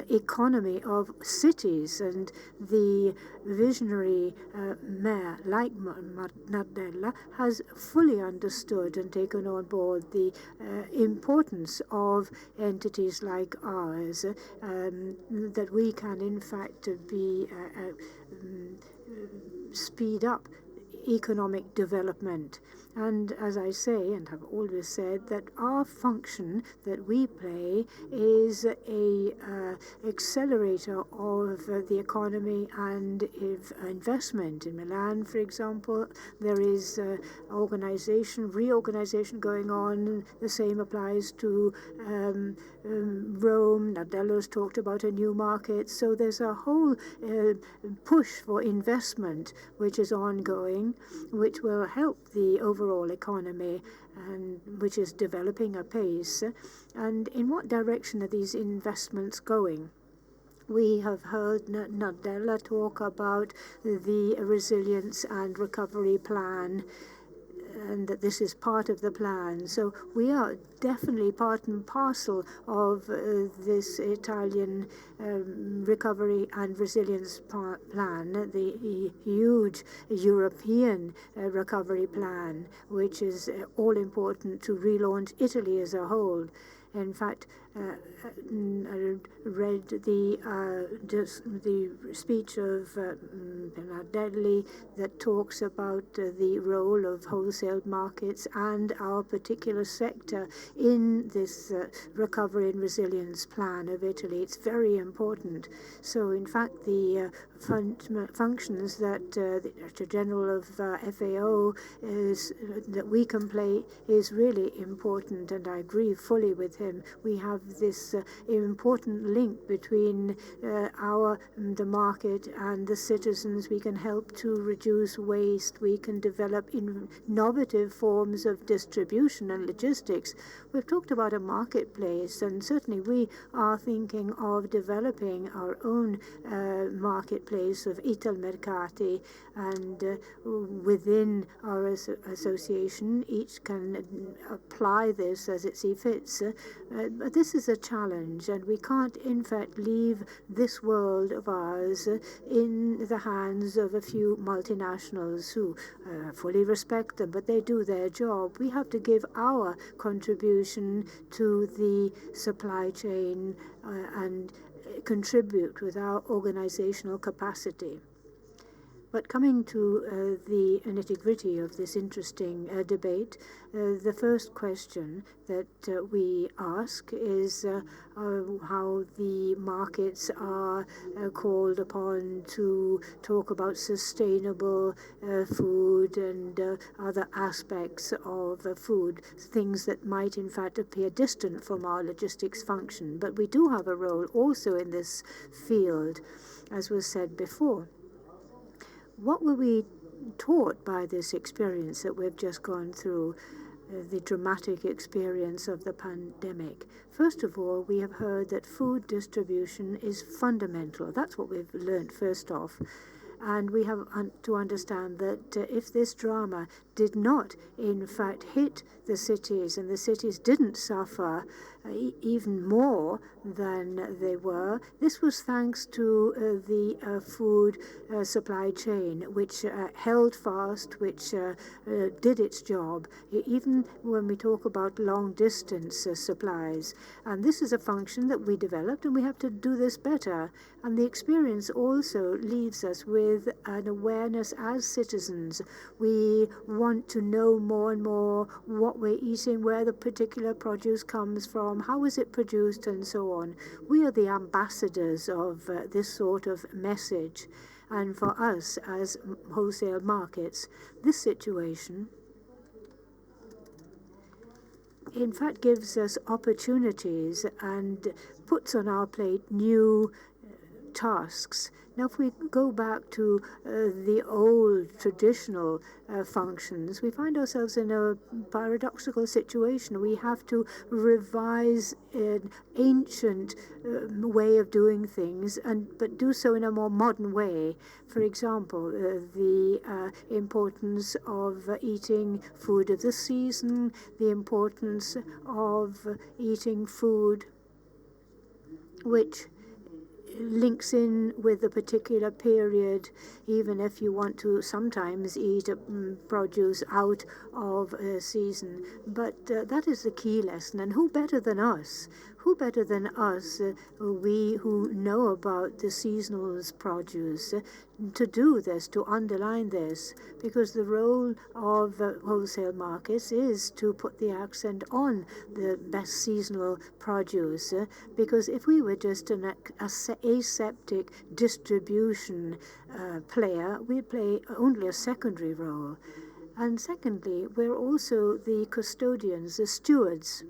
economy of cities. And the visionary mayor, like Nardella, has fully understood and taken on board the importance of entities like ours, that we can, in fact, be speed up economic development. And as I say, and have always said, that our function that we play is a accelerator of the economy and investment. In Milan, for example, there is reorganization going on. The same applies to Rome. Nardella's talked about a new market. So there's a whole push for investment which is ongoing, which will help the overall economy, and which is developing apace. And in what direction are these investments going? We have heard Nardella talk about the resilience and recovery plan, and that this is part of the plan. So we are definitely part and parcel of this Italian recovery and resilience plan, the huge European recovery plan, which is all important to relaunch Italy as a whole. In fact, I read the speech of Nardella that talks about the role of wholesale markets and our particular sector in this recovery and resilience plan of Italy. It's very important. So, in fact, the functions that the Director General of FAO that we can play is really important, and I agree fully with him. We have this important link between the market and the citizens. We can help to reduce waste. We can develop innovative forms of distribution and logistics. We've talked about a marketplace, and certainly we are thinking of developing our own marketplace of Italmercati, and within our association, each can apply this as it sees fit. But this is a challenge, and we can't, in fact, leave this world of ours in the hands of a few multinationals who fully respect them, but they do their job. We have to give our contribution to the supply chain and contribute with our organizational capacity. But coming to the nitty-gritty of this interesting debate, the first question that we ask is how the markets are called upon to talk about sustainable food and other aspects of food, things that might in fact appear distant from our logistics function. But we do have a role also in this field, as was said before. What will we taught by this experience that we've just gone through, the dramatic experience of the pandemic. First of all, we have heard that food distribution is fundamental. That's what we've learned first off. And we have to understand that if this drama did not, in fact, hit the cities, and the cities didn't suffer even more than they were, this was thanks to the food supply chain, which held fast, which did its job, even when we talk about long-distance supplies. And this is a function that we developed, and we have to do this better. And the experience also leaves us with an awareness as citizens. We want to know more and more what we're eating, where the particular produce comes from, how is it produced, and so on. We are the ambassadors of this sort of message. And for us as wholesale markets, this situation in fact gives us opportunities and puts on our plate new tasks. Now, if we go back to the old traditional functions, we find ourselves in a paradoxical situation. We have to revise an ancient way of doing things, but do so in a more modern way. For example, the importance of eating food of the season, the importance of eating food which links in with a particular period, even if you want to sometimes eat produce out of season. But that is the key lesson. And who better than us? Who better than us, we who know about the seasonal produce, to do this, to underline this? Because the role of wholesale markets is to put the accent on the best seasonal produce. Because if we were just an aseptic distribution player, we'd play only a secondary role. And secondly, we're also the custodians, the stewards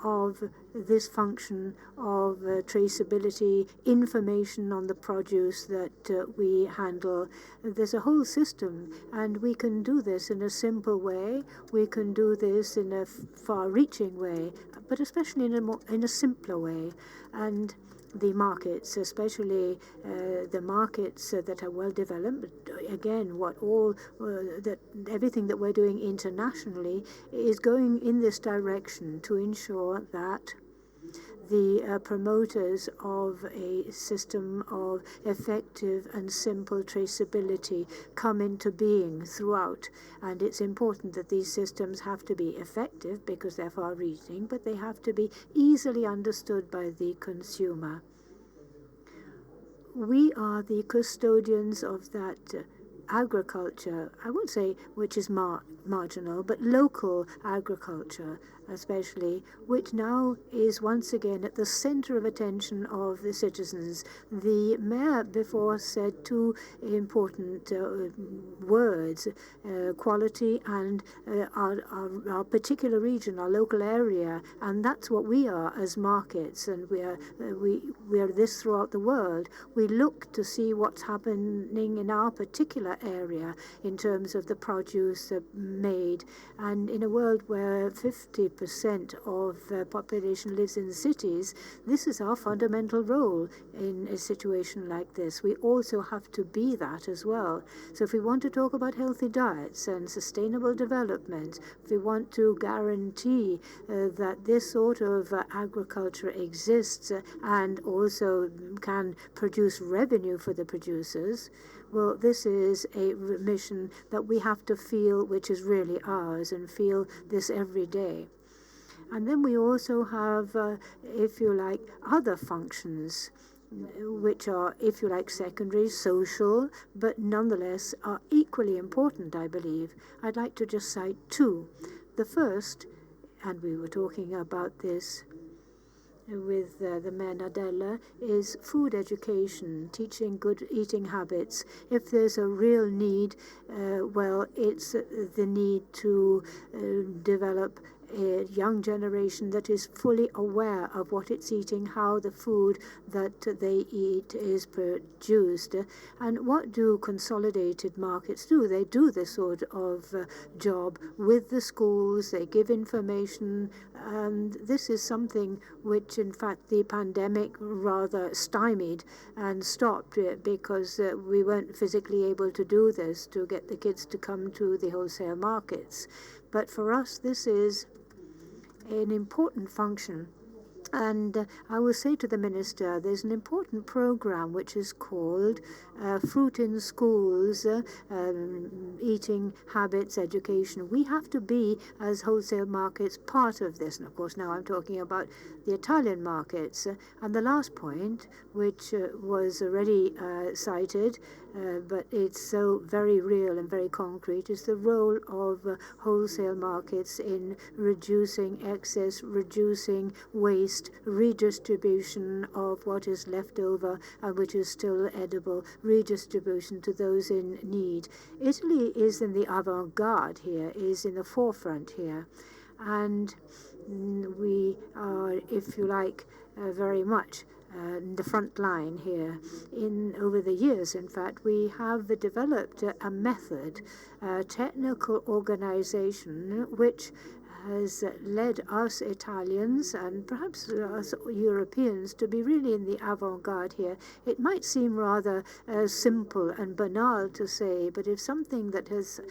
of this function of traceability, information on the produce that we handle. There's a whole system, and we can do this in a simple way. We can do this in a far-reaching way, but especially in a simpler way. And the markets, especially the markets that are well developed. Again, everything that we're doing internationally is going in this direction to ensure that the promoters of a system of effective and simple traceability come into being throughout. And it's important that these systems have to be effective because they're far-reaching, but they have to be easily understood by the consumer. We are the custodians of that agriculture, I won't say which is marginal, but local agriculture especially, which now is once again at the center of attention of the citizens. The mayor before said two important words, quality and our particular region, our local area, and that's what we are as markets, and we are this throughout the world. We look to see what's happening in our particular area in terms of the produce made, and in a world where 50% of the population lives in cities, this is our fundamental role in a situation like this. We also have to be that as well. So if we want to talk about healthy diets and sustainable development, if we want to guarantee that this sort of agriculture exists and also can produce revenue for the producers, well, this is a mission that we have to feel, which is really ours, and feel this every day. And then we also have, if you like, other functions, which are, if you like, secondary, social, but nonetheless are equally important, I believe. I'd like to just cite two. The first, and we were talking about this with the Mayor Nardella, is food education, teaching good eating habits. If there's a real need, well, it's the need to develop a young generation that is fully aware of what it's eating, how the food that they eat is produced. And what do consolidated markets do? They do this sort of job with the schools. They give information, and this is something which, in fact, the pandemic rather stymied and stopped because we weren't physically able to do this, to get the kids to come to the wholesale markets. But for us, this is an important function. And I will say to the Minister, there's an important program which is called Fruit in Schools, Eating Habits Education. We have to be, as wholesale markets, part of this. And of course, now I'm talking about the Italian markets. And the last point, which was already cited, but it's so very real and very concrete, is the role of wholesale markets in reducing excess, reducing waste, redistribution of what is left over and which is still edible, redistribution to those in need. Italy is in the avant-garde here, is in the forefront here. And we are, if you like, very much the front line here. Over the years, in fact, we have developed a method, a technical organization, which has led us Italians and perhaps us Europeans to be really in the avant-garde here. It might seem rather simple and banal to say, but if something that has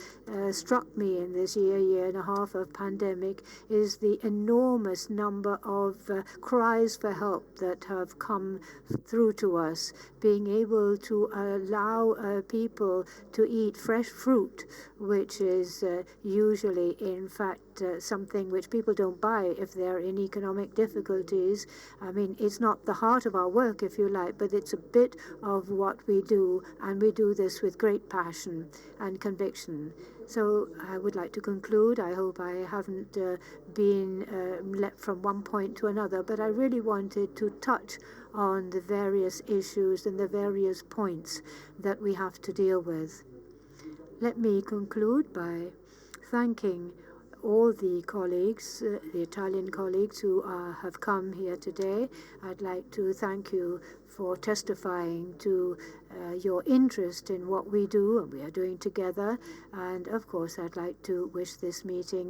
struck me in this year and a half of pandemic is the enormous number of cries for help that have come through to us, being able to allow people to eat fresh fruit, which is usually, in fact, something which people don't buy if they're in economic difficulties. I mean, it's not the heart of our work, if you like, but it's a bit of what we do, and we do this with great passion and conviction. So I would like to conclude. I hope I haven't been leapt from one point to another, but I really wanted to touch on the various issues and the various points that we have to deal with. Let me conclude by thanking all the colleagues, the Italian colleagues who have come here today. I'd like to thank you for testifying to your interest in what we do and we are doing together. And of course, I'd like to wish this meeting